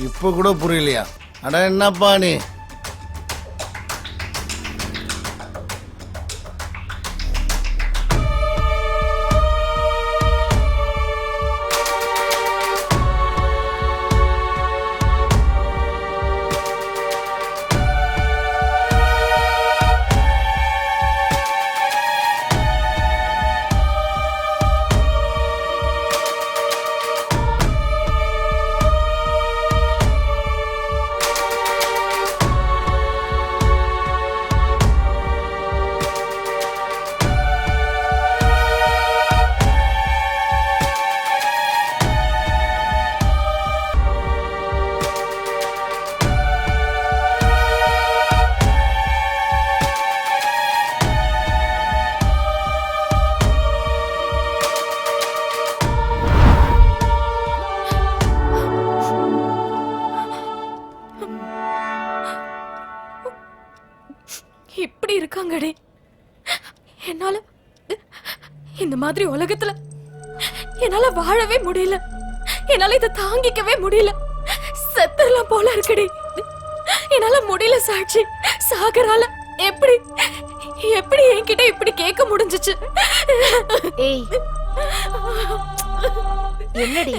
இப்ப கூட புரியலையா? அட என்னப்பா நீ. இப்படி இருக்காங்கடே. என்னால இந்த மாதிரி உலகத்துல என்னால வாழவே முடியல. என்னால இதை தாங்கிக்கவே முடியல. செத்துறலாம் போல இருக்குடி. என்னால முடியல சாட்சி. சாகரால எப்படி எப்படி என்கிட்ட இப்படி கேட்க முடிஞ்சிச்சு? ஏய், என்னடி?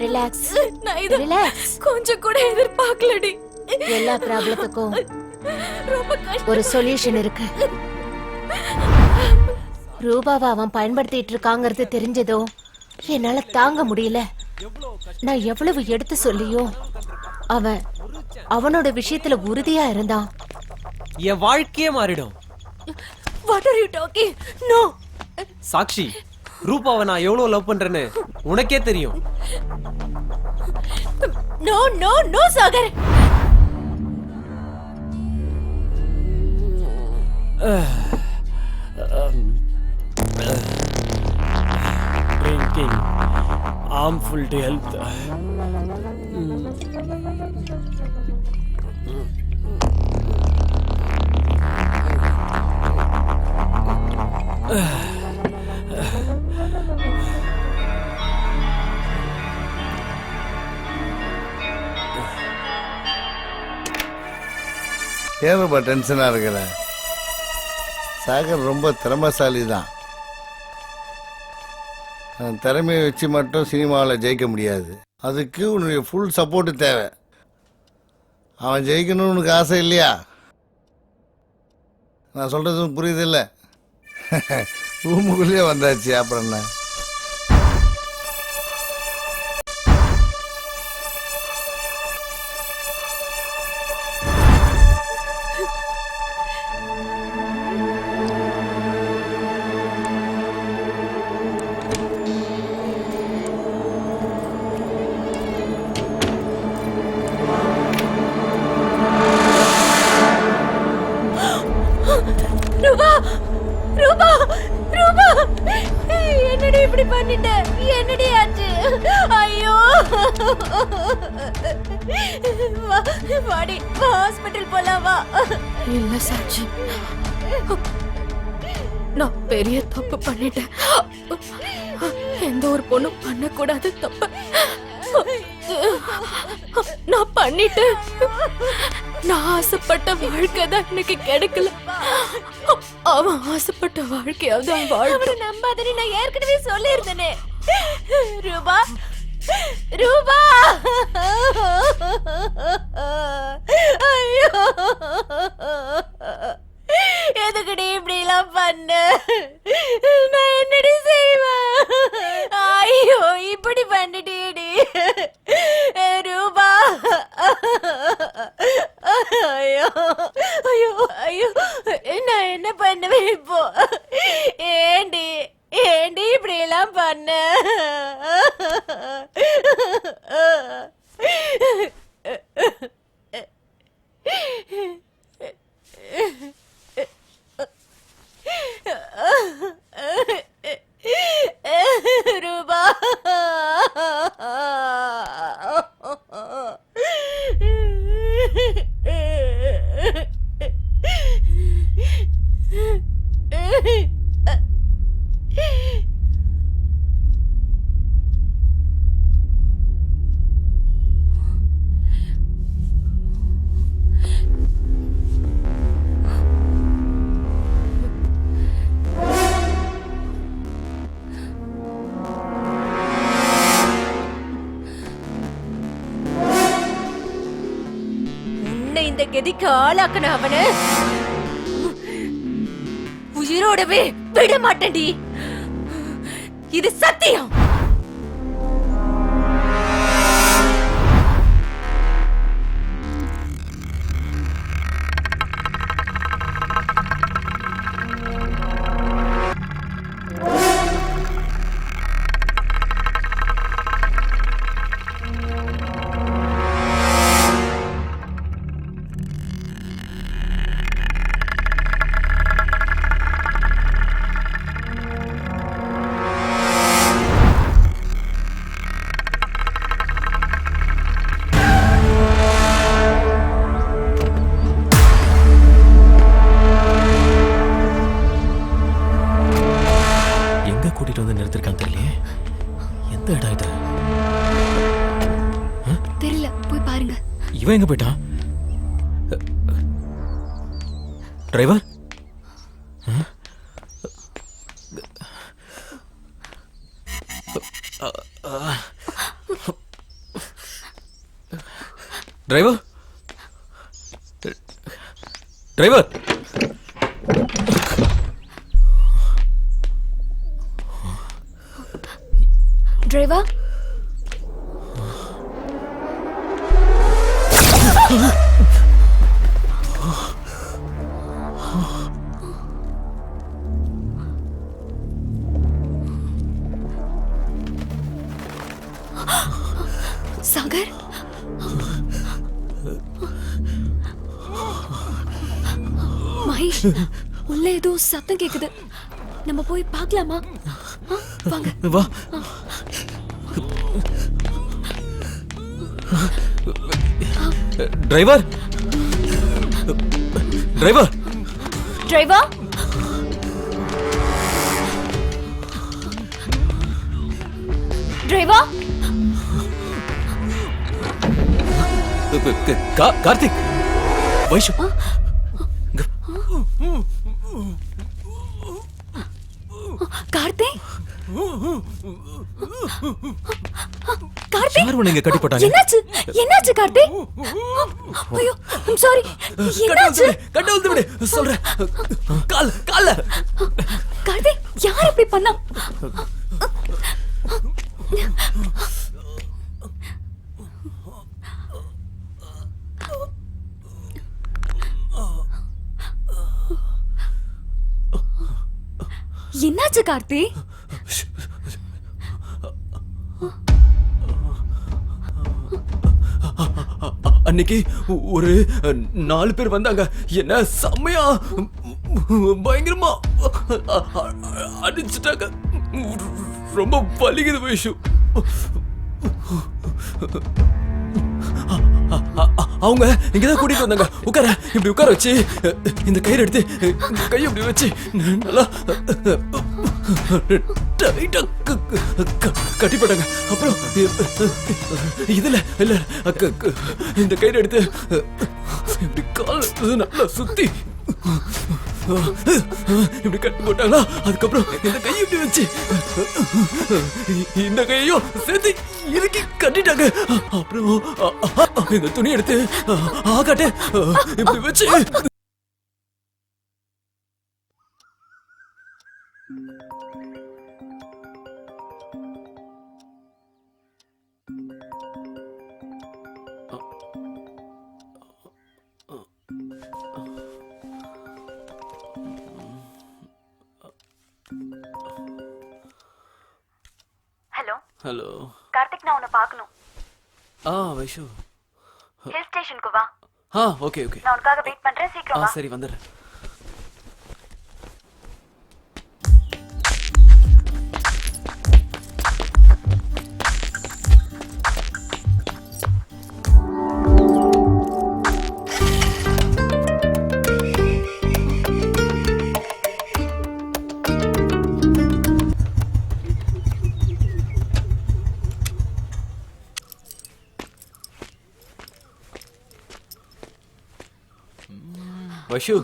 ரிலாக்ஸ், நான் இதை ரிலாக்ஸ். கொஞ்சம் கூட எதிர்பார்க்கலடி. எல்லா ப்ராப்ளத்துக்கும் ரொம்ப கஷ்டம். ஒரு சொல்யூஷன் இருக்கு. ரூபாவை அவன் பயன்படுத்திட்டு இருக்காங்கிறது தெரிஞ்சதோ என்னால தாங்க முடியல. நான் எவ்வளவு எடுத்து சொல்லியும் அவன் அவனோட விஷயத்துல உறுதியா இருந்தான். என் வாழ்க்கையே மாறிடும். What are you talking? No. Sakshi, ரூபாவை நான் எவ்வளவு லவ் பண்றேன்னு உனக்கே தெரியும். No, no, no, Sagar. Drinking harmful to health. ஏன் ரொம்ப டென்ஷனா இருக்கிற? சாகர் ரொம்ப திறமைசாலி தான். திறமையை வச்சு மட்டும் சினிமாவில் ஜெயிக்க முடியாது. அதுக்கு உன்னுடைய ஃபுல் சப்போர்ட்டு தேவை. அவன் ஜெயிக்கணும்னு உனக்கு ஆசை இல்லையா? நான் சொல்கிறதும் புரியுது இல்லை? ரூமுக்குள்ளேயே வந்தாச்சு, அப்புறம் என்ன? ரூபா ரூபா ரூபா என்னடி இப்படி பண்ணிட்ட? என்னடி ஆச்சு? ஐயோ வாடி ஹாஸ்பிடல் போலாம் வா. இல்ல சாட்சி, நான் பெரிய தப்பு பண்ணிட்டேன். எந்த ஒரு பொண்ணும் பண்ணக்கூடாது தப்பு நான் பண்ணிட்டேன். நான் ஆசைப்பட்ட வாழ்க்கை தான் எனக்கு கிடைக்கல. அவன் ஆசைப்பட்ட வாழ்க்கையாவது அவன் வாழ்க்கை நம்பாதே. நான் ஏற்கனவே சொல்லியிருந்தேனே. ரூபா ரூபா ஐயோ எதுக்குடி இப்படி எல்லாம் பண்ண? நான் என்னடி செய்வேன்? ஐயோ இப்படி பண்ணிட்டேடி ரூபா. ஐயோ ஐயோ ஐயோ நான் என்ன பண்ணுவேன் இப்போ? ஏண்டி ஏண்டி இப்படி எல்லாம் பண்ண? ரூபா இந்த கதிக்கு ஆளாக்கன அவன உயிரோடவே விட மாட்டேன்டி. இது சத்தியம். தெரியல, போய் பாருங்க. இவன் எங்க போயிட்டான்? Driver, driver, driver, driver, Sagar, Mahesh, உள்ள ஏதோ சத்தம் கேக்குது. நம்ம போய் பார்க்கலாமா? வாங்க. வா. Driver, driver, driver, driver, Karthik, Vaishu, Karthik, Karthik, யார் உன்னை இங்க கட்டி போட்டாங்க? என்னாச்சு? என்னாச்சு கார்த்திக்? ஐயோ, ஐம் சாரி. என்னாச்சு? கட்ட வந்து விடு, சொல்றேன். கால் கால்ல. கார்த்திக், யார் இப்படி பண்ணா? என்னாச்சு கார்த்தி? அன்னைக்கு ஒரு 4 பேர் வந்தாங்க. என்ன செம்மையா பயங்கரமா அடிச்சுட்டாங்க. ரொம்ப வலிக்குது வைஷு. அவங்க இங்கதான் கூட்டிட்டு வந்தாங்க. உட்கார, இப்படி உட்கார வச்சு இந்த கயிறு எடுத்து கையை இப்படி வச்சு நல்லா டைட்டா கட்டிப்பட்டாங்க. அப்புறம் இதுல இல்ல இந்த கயிறு எடுத்து இப்படி கால் நல்லா சுத்தி இப்படி கட்டி போட்டாங்களா. அதுக்கப்புறம் இந்த கையை இப்படி வச்சு இந்த கையையும் சேர்த்து இறுக்கி கட்டிட்டாங்க. அப்புறம் இந்த துணி எடுத்து ஆகாட்டே இப்படி வச்சு ஹலோ ஹலோ கார்த்திக், நான் உன்னை பார்க்கணும். வைஷு. ஹில் ஸ்டேஷனுக்கு வா. Okay okay. நான் உனக்காக வெயிட் பண்றேன், சீக்கிரம் வா. சரி வந்துடுறேன். Vaishu.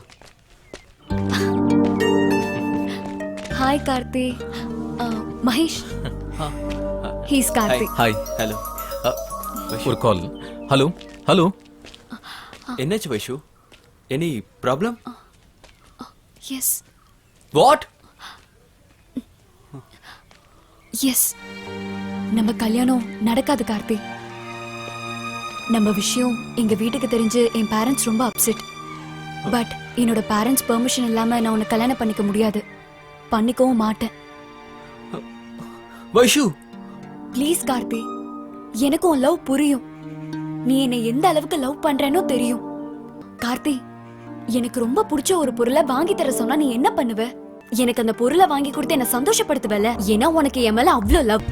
Hi Karthi. Mahesh, he's Karthi. Hi. Hello. ஒரு கால். Hello hello. என்னாச்சு Vaishu? Any problem? Yes what? Yes, நம்ம கல்யாணம் நடக்காது கார்த்தி. நம்ம விஷயம் எங்க வீட்டுக்கு தெரிஞ்சு என் பேரண்ட்ஸ் ரொம்ப அப்செட். பட் என்னோட பேரண்ட்ஸ் பெர்மிஷன் இல்லாம நான் உன்னை கல்யாணம் பண்ணிக்க முடியாது. பண்ணிக்கவும் மாட்டேன். வைஷு ப்ளீஸ் கார்த்தி, எனக்கு உன் லவ் புரியும். நீ என்னை எந்த அளவுக்கு லவ் பண்றேனோ தெரியும். கார்த்தி, எனக்கு ரொம்ப பிடிச்ச ஒரு பொருளை வாங்கி தர சொன்னா நீ என்ன பண்ணுவ? எனக்கு அந்த பொருளை வாங்கி கொடுத்து என்ன சந்தோஷப்படுத்துவல. ஏன்னா உனக்கு என் மேல அவ்வளோ லவ்.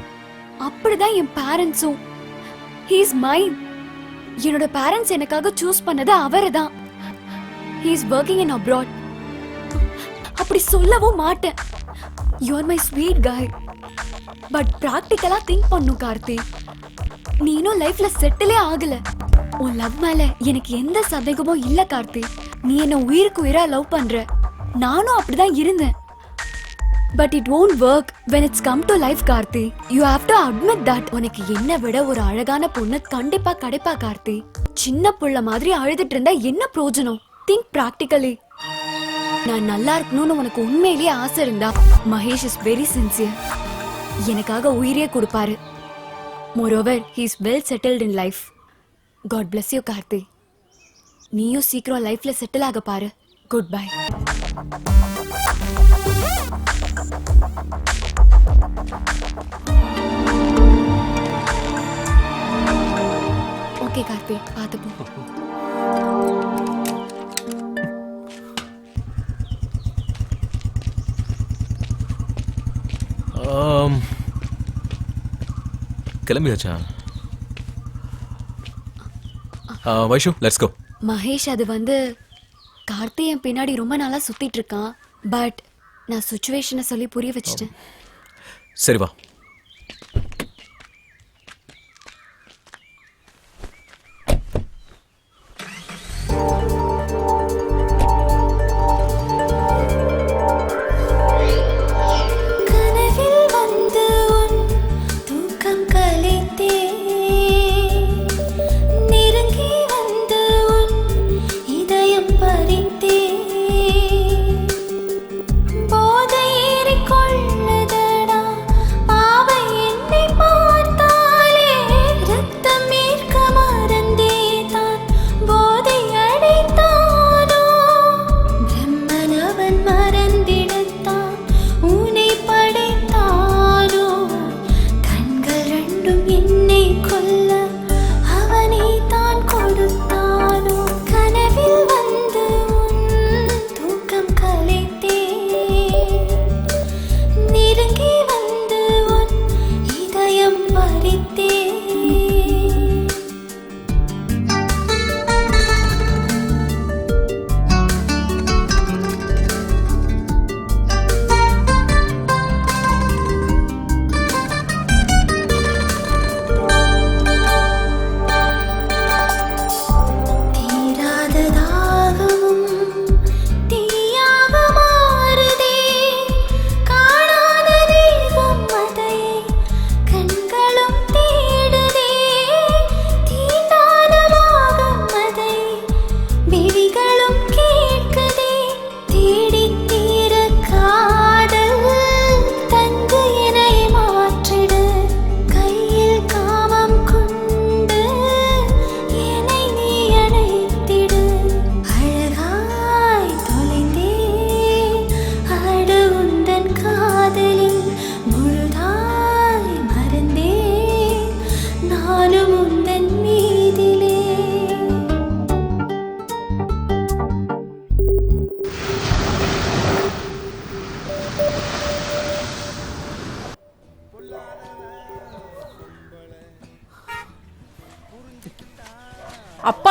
அப்படிதான் என் பேரண்ட்ஸும். He is mine. என்னோட பேரண்ட்ஸ் எனக்காக சூஸ் பண்ணது அவர்தான். He is working in abroad. அப்படி சொல்லவும் மாட்டேன். You are my sweet guy. But பிராக்டிக்கலா திங்க் பண்ணு கார்த்தி. நீ இன்னும் லைஃப்ல செட்டிலே ஆகல. உன் லவ் மேல எனக்கு எந்த சந்தேகமும் இல்ல கார்த்தி. நீ என்ன உயிருக்கு உயிரா லவ் பண்ற. நானும் அப்படிதான் இருந்தேன். But it won't work when it's come to life Karthi. You have to admit that. உனக்கு என்ன விட ஒரு அழகான பொண்ணு கண்டிப்பா கிடைப்பா கார்த்தி. சின்ன புள்ள மாதிரி அழுதுட்டு இருந்தா என்ன பிரயோஜனம்? Think practically. நான் நல்லா இருக்கணும்னு உனக்கு உண்மையிலேயே ஆசை இருந்தா மகேஷ் இஸ் வெரி சின்சியர். எனக்காக உயிரே கொடுப்பாரு. Moreover, he is well settled in life. God bless you Karthi. நீயும் சீக்கிரம் லைஃப்ல செட்டில் ஆக பாரு. Good bye. ஓகே கார்த்தி, பார்த்து போ. கிளம்பியாச்சா? Vaishu, let's go. மகேஷ், அது வந்து கார்த்தி என் பின்னாடி ரொம்ப நாளா சுத்திட்டு இருக்கான். பட் நான் சிச்சுவேஷனை சொல்லி புரிய வச்சிட்டேன். சரி வா. போதையேறி கொள்ளுதடா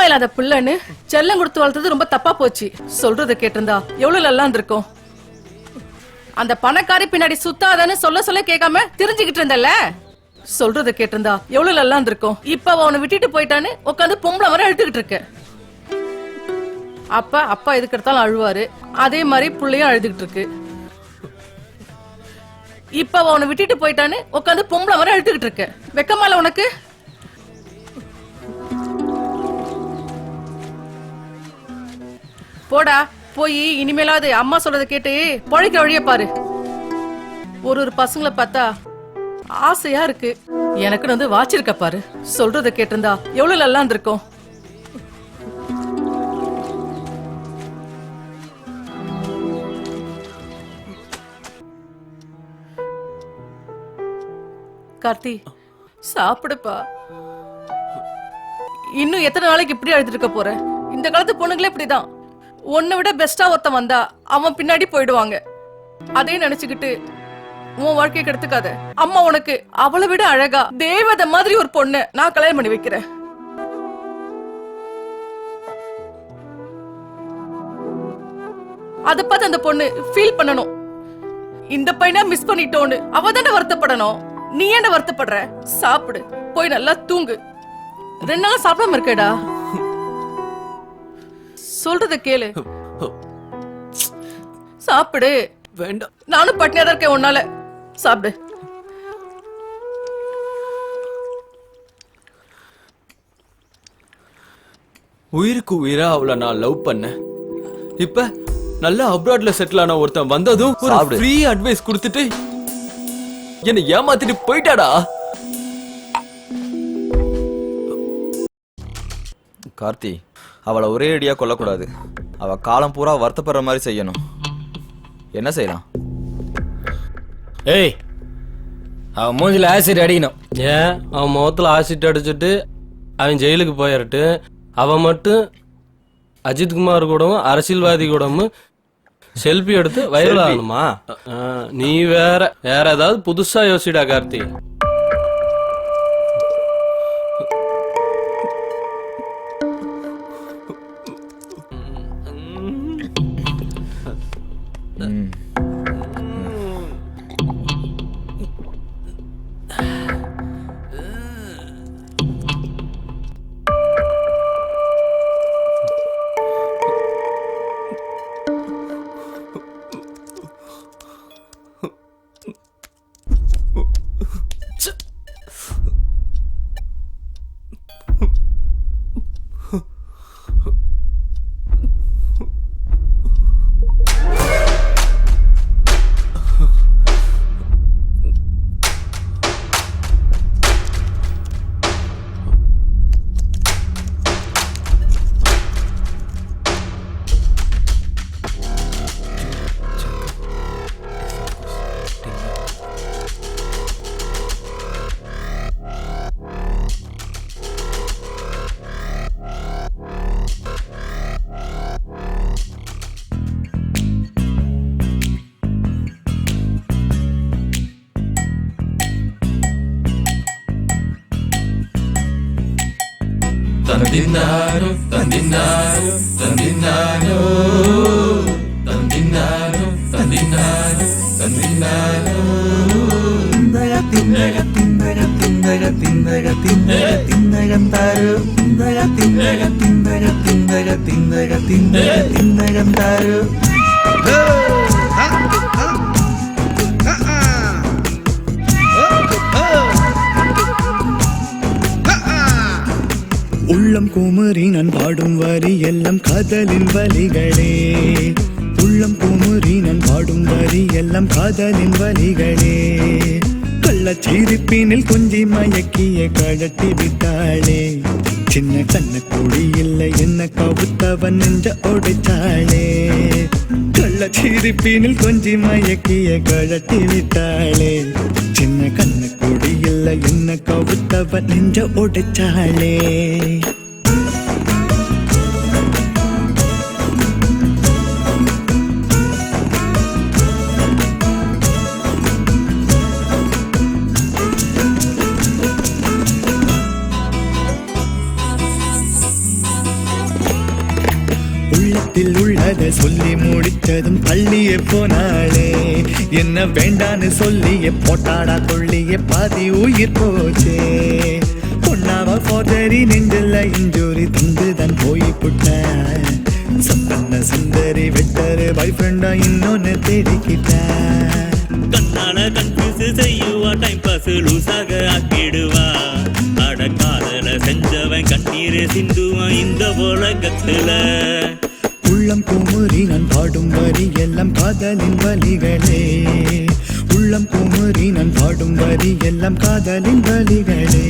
இல்லாத பிள்ளைன்னு செல்லம் கொடுத்து வளர்த்தது ரொம்ப தப்பா போச்சு. சொல்றத கேட்டிருந்தா எவ்வளவு நல்லா இருந்திருக்கும். அந்த பணக்காரி பின்னாடி சுத்தாதன்னு சொல்ல கேட்காம தெரிஞ்சுக்கிட்டு இருந்தல்ல. சொல்றத கேட்டிருந்தா எவ்வளவு நல்லா இருந்திருக்கும். இப்ப அவனை விட்டுட்டு போயிட்டான்னு உட்காந்து பொம்பளை வர அழுதுகிட்டு இருக்க. அப்பா எதுக்கு எடுத்தாலும் அழுவாரு. அதே மாதிரி பிள்ளையும் அழுதுகிட்டு இருக்கு. இப்ப அவனை விட்டுட்டு போயிட்டான்னு உட்காந்து பொம்பளை வர அழுதுகிட்டு இருக்க. வெக்கமால உனக்கு? போடா போய் இனிமேலாவது அம்மா சொல்றத கேட்டு பொழைக்கிற வழிய பாரு. ஒரு பசங்களை பார்த்தா ஆசையா இருக்கு. எனக்கு வந்து வாச்சிருக்க பாரு. சொல்றத கேட்டிருந்தா எவ்வளவு நல்லா இருந்திருக்கும். கார்த்தி சாப்பிடுப்பா. இன்னும் எத்தனை நாளைக்கு இப்படி அழுதுட்டு இருக்க போற? இந்த காலத்து பொண்ணுங்களே இப்படிதான். உன்னை விட பெஸ்டா ஒருத்தன் வந்தா அவன் பின்னாடி போயிடுவாங்க. அதே நினைச்சுக்கிட்டு உன் வாழ்க்கையை கெடுத்துக்காத. அம்மா உனக்கு அவளை விட அழகா தேவதை மாதிரி ஒரு பொண்ணு நான் கல்யாணம் பண்ணி வைக்கிறேன். அத பார்த்து அந்த பொண்ணு ஃபீல் பண்ணணும். இந்த பையனை மிஸ் பண்ணிட்டோன்னு அவ தானே வருத்தப்படணும். நீ என்ன வருத்தப்படுற? சாப்பிடு, போய் நல்லா தூங்கு. 2 நாளா சாப்பிடாம இருக்கடா. சொல்றத கேளு. சாப்பிடு. வேண்டாம். நானும் பட்னியா தான் இருக்கேன் உன்னால. சாப்பிடு. உயிருக்கு உயிரா அவளை நான் லவ் பண்ணேன். இப்ப நல்லா அப்ராட்ல செட்டில் ஆன ஒருத்தன் வந்ததும் ஒரு ஃப்ரீ அட்வைஸ் கொடுத்துட்டு என்ன ஏமாத்திட்டு போயிட்டாடா. கார்த்தி, அவளை ஒரே அடியா கொல்லக்கூடாது. அவ காலம் பூரா வருத்தப்படுற மாதிரி செய்யணும். என்ன செய்யலாம்? ஏய், அவன் மூஞ்சில ஆசிட் அடிக்கணும். ஏன் அவன் முகத்துல ஆசிட் அடிச்சுட்டு அவன் ஜெயிலுக்கு போயிரட்டு. அவன் மட்டும் அஜித்குமார் கூடவும் அரசியல்வாதி கூடவும் செல்ஃபி எடுத்து வைரல் ஆகணுமா? நீ வேற ஏதாவது புதுசா யோசிடா Karthi. Tandinaro, tandinaro, tandinaro, tandinaro, tandinaro, tandinaro. Tindaga, tindaga, tindaga, tindaga, tindaga, tindaga, tindaga, taru. Tindaga, tindaga, tindaga, tindaga, tindaga, tindaga, tindaga, taru. உள்ளம் குமரி நான் பாடும் வரி எல்லாம் காதலின் வலிகளே. உள்ளம் குமரி நான் பாடும் வரி எல்லாம் காதலின் வலிகளே. கள்ளச்சிரிப்பினில் கொஞ்சி மயக்கிய கழட்டி விட்டாளே. சின்ன கண்ண கொடி இல்லை என்ன கவுத்தவன் நெஞ்ச ஒடிச்சாளே. கள்ளச்சிரிப்பினில் கொஞ்சி மயக்கிய கழட்டி விட்டாளே. சின்ன கண்ண கொடி இல்லை என்ன கவுத்தவன் நெஞ்ச ஒடிச்சாளே. சொல்லி முடிச்சதும் பள்ளியே போனாளே என்ன வேண்டான்னு சொல்லியே போட்டாடா கொள்ளியே பாதி உயிர் போச்சே பொண்ணாவா போதறி நெஞ்சில் இஞ்சூரி தந்துதான் போய் புட்டேன் சப்பன்ன சுந்தரி வெட்டரு பாய் ஃப்ரெண்டா இன்னொன்னு தேடிக்கிட்டேன் கண்ணால கன்ஃபியூஸ் செய்யுவா டைம் பாஸ் லூசாக ஆக்கிடுவா அட காதல செஞ்சவன் கண்ணீரே சிந்துவான் இந்த உலகத்துல உள்ளம் குமுறி நான் பாடும் வரி எல்லாம் காதலின் வலிகளே உள்ளம் குமுறி நான் பாடும் வரி எல்லாம் காதலின் வலிகளே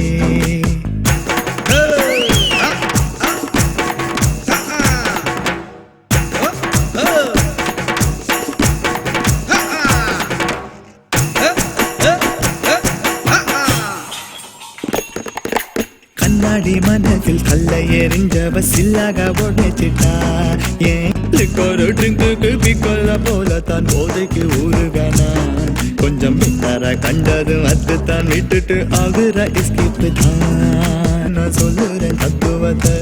கண்ணாடி மனதில் கல்லை எறிஞ்சவ சில்லாக உடைச்சிட்டா ஏன் ஒரு ட்ரிங்குக்கு பிக்கொல்ல போல தான் போதைக்கு ஊருகனா கொஞ்சம் பின்னர கண்டதும் அதுதான் விட்டுட்டு ஆகுற எஸ்கேப்பு தான் நான் சொல்லுறேன் தத்துவத்தை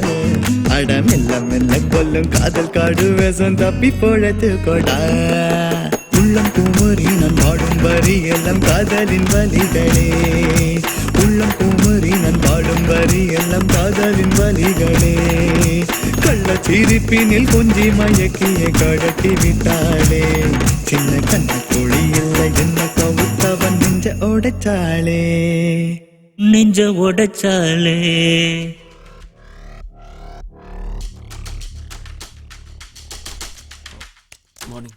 அட மெல்ல மெல்ல கொல்லும் காதல் காடு வேஷம் தப்பி பொழைத்து கொடா உள்ளம் குமுறி நான் பாடும் வரி எல்லாம் காதலின் வலிகளே உள்ளம் குமுறி நான் பாடும் வரி எல்லாம் காதலின் வலிகளே கள்ள சிரிப்பினில் கொஞ்சி மயக்கிய கடத்தி விட்டாளே சின்ன கண்ண குழி இல்லை என்ன கவுத்தவன் நெஞ்ச உடைச்சாளே நெஞ்ச உடைச்சாலே மார்னிங்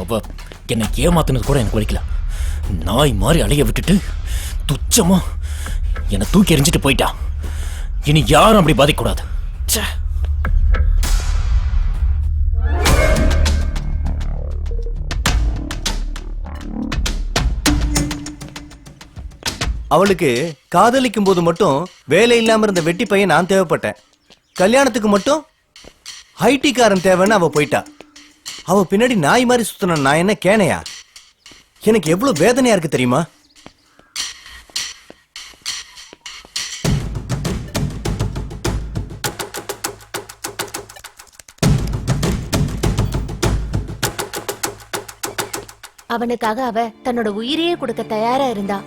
அவ என்னை ஏமாத்தினது கூட எனக்கு வலிக்கல நாய் மாதிரி அலைய விட்டுட்டு துச்சமா என்னை தூக்கி எறிஞ்சிட்டு போயிட்டா இனி யாரும் அப்படி பாதிக்கூடாது. அவளுக்கு காதலிக்கும் போது மட்டும் வேலை இல்லாம இருந்த வெட்டி பையன் நான் தேவைப்பட்டேன். கல்யாணத்துக்கு மட்டும் ஐடி காரன் தேவைன்னு அவ போயிட்டா. அவ பின்னாடி நாய் மாதிரி சுத்தின நான் என்ன கேனையா? எனக்கு எவ்வளவு வேதனையா இருக்கு தெரியுமா? அவனுக்காக அவ தன்னோட உயிரையே கொடுக்க தயாரா இருந்தா.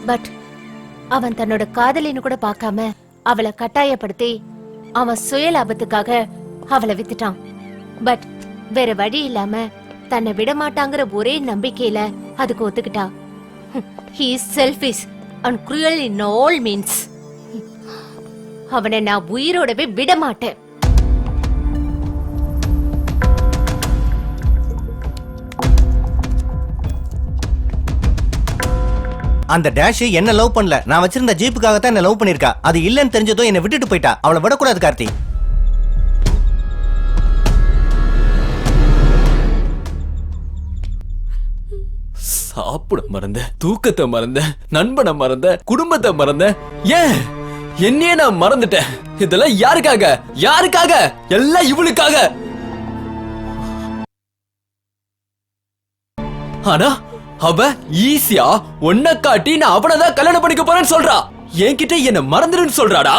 பட் அவன் தன்னோட காதலின்னு கூட பார்க்காம அவளை கட்டாயப்படுத்தி அவன் சுய லாபத்துக்காக அவளை வித்துட்டான். பட் வேற வழி இல்லாம தன்னை விட மாட்டாங்கிற ஒரே நம்பிக்கையில அதுக்கு ஒத்துக்கிட்டா. He is selfish and cruel in all means. அவனை நான் உயிரோடவே விட மாட்டேன். அந்த டேஷ் என்ன லவ் பண்ணல, நான் வச்சிருந்த ஜீப்புக்காக தான் என்ன லவ் பண்ணிருக்கா. அது இல்லன்னு தெரிஞ்சதும் என்ன விட்டுட்டு போயிட்டா. அவளை விடக்கூடாது கார்த்தி. சாப்பிட மறந்த, தூக்கத்தை மறந்த, நண்பனை மறந்த, குடும்பத்தை மறந்த, ஏன் என்னையே நான் மறந்துட்டேன். இதெல்லாம் யாருக்காக? யாருக்காக? எல்லாம் இவளுக்காக. ஆனா அவ ஈஸியா ஒன்ன காட்டி நான் அவனதான் கல்யாணம் பண்ணிக்க போறேன்னு சொல்றா. என்கிட்ட என்ன மறந்துடுன்னு சொல்றாடா.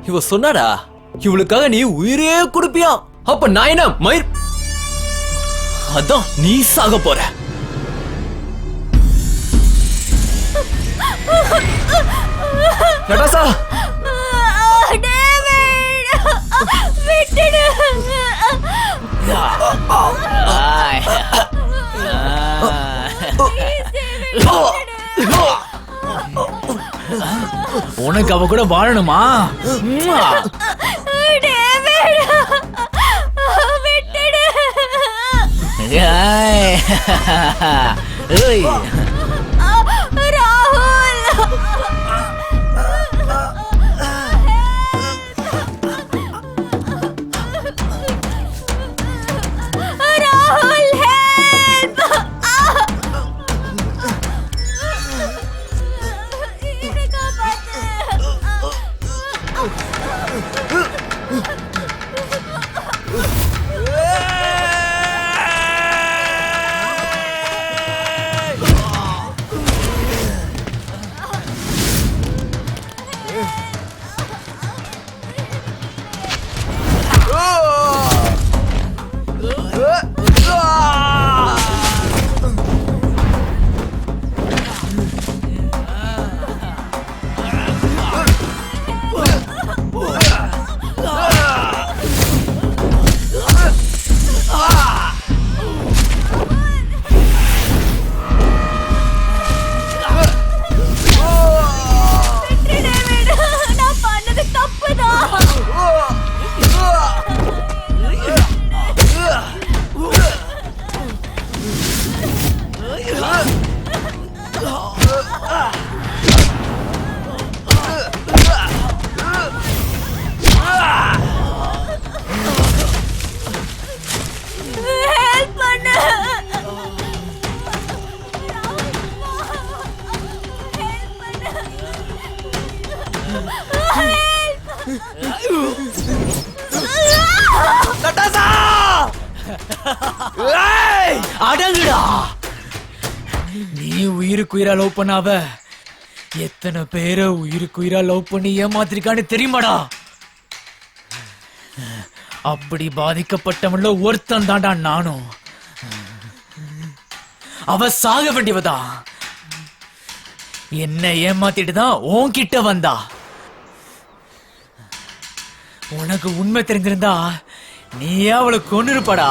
இவ சொன்னாடா இவளுக்காக நீ உயிரே கொடுப்பியா. அப்ப நான் என்ன மயிர்? அதான் நீ சாக போற. நடாசா உனக்கு அவ கூட வாழணுமா? நான் பண்ணது தப்புதான். Help பண்ணு. நட்டாசா! ஏய், அடங்குடா. நீ உயிருக்குயிரா லவ் பண்ணாவ எத்தனை பேரை உயிருக்குயிரா லவ் பண்ணி ஏமாத்திருக்கான்னு தெரியுமாடா? அப்படி பாதிக்கப்பட்டவன்ல ஒருத்தன் தான்டா நானும். அவ சாக வேண்டியவதா. என்ன ஏமாத்திட்டு தான் உன்கிட்ட வந்தா. உனக்கு உண்மை தெரிஞ்சிருந்தா நீயே அவளை கொன்னிருப்படா.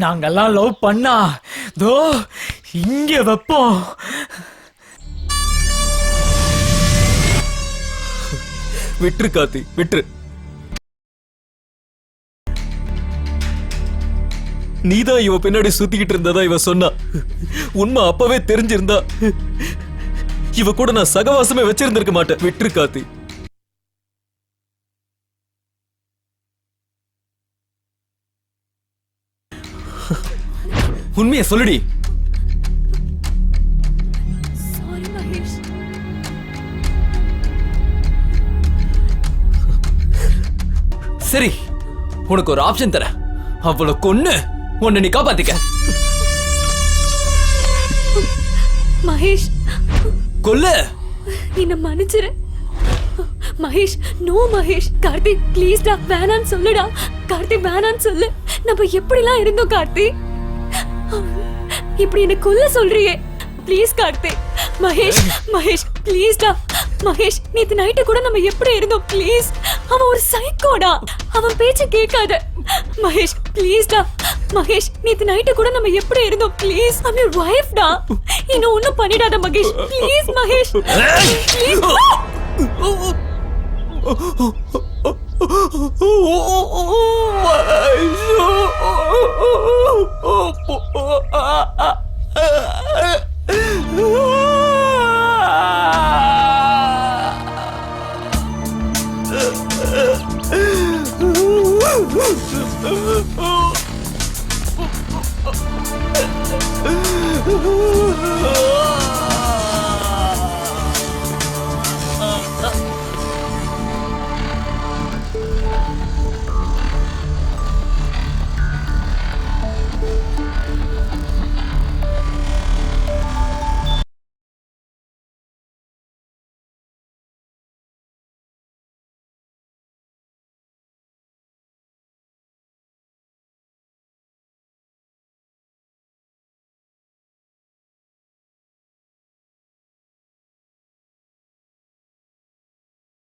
நாங்கெல்லாம் லவ் பண்ணா தோ இங்க வைப்போம். விட்டுரு கார்த்தி, விட்டுரு. நீதான் இவ பின்னாடி சுத்திக்கிட்டு இருந்ததா இவ சொன்னா. உண்மை அப்பவே தெரிஞ்சிருந்தா இவ கூட நான் சகவாசமே வச்சிருந்திருக்க மாட்டேன். விட்டுரு கார்த்தி. உண்மையை சொல்லுடி. Sorry, மகேஷ். சரி, உனக்கு ஒரு ஆப்ஷன் தரேன். அவளை கொன்னு உன்னை நீ காப்பாத்திக்க. மகேஷ், கொல்லு. என்ன மன்னிச்சிரு மகேஷ். நோ மகேஷ். கார்த்திக் ப்ளீஸ் டா, வேணான்னு சொல்லுடா. கார்த்திக் வேணான்னு சொல்லு. நம்ம எப்படிலாம் இருந்தோம் கார்த்திக். இப்படி என்ன கொல்ல சொல்றியே. ப்ளீஸ் கார்த்திக். மகேஷ் மகேஷ் ப்ளீஸ் டா. மகேஷ் நேத்து நைட்டு கூட நம்ம எப்படி இருந்தோம் ப்ளீஸ். அவன் ஒரு சைக்கோடா. அவன் பேச்ச கேட்காத. மகேஷ் ப்ளீஸ் டா. மகேஷ் நேத்து நைட்டு கூட நம்ம எப்படி இருந்தோம் ப்ளீஸ். I'm your wife டா. இன்னும் ஒண்ணும் பண்ணிடாத மகேஷ். ப்ளீஸ் மகேஷ். ப்ளீஸ்.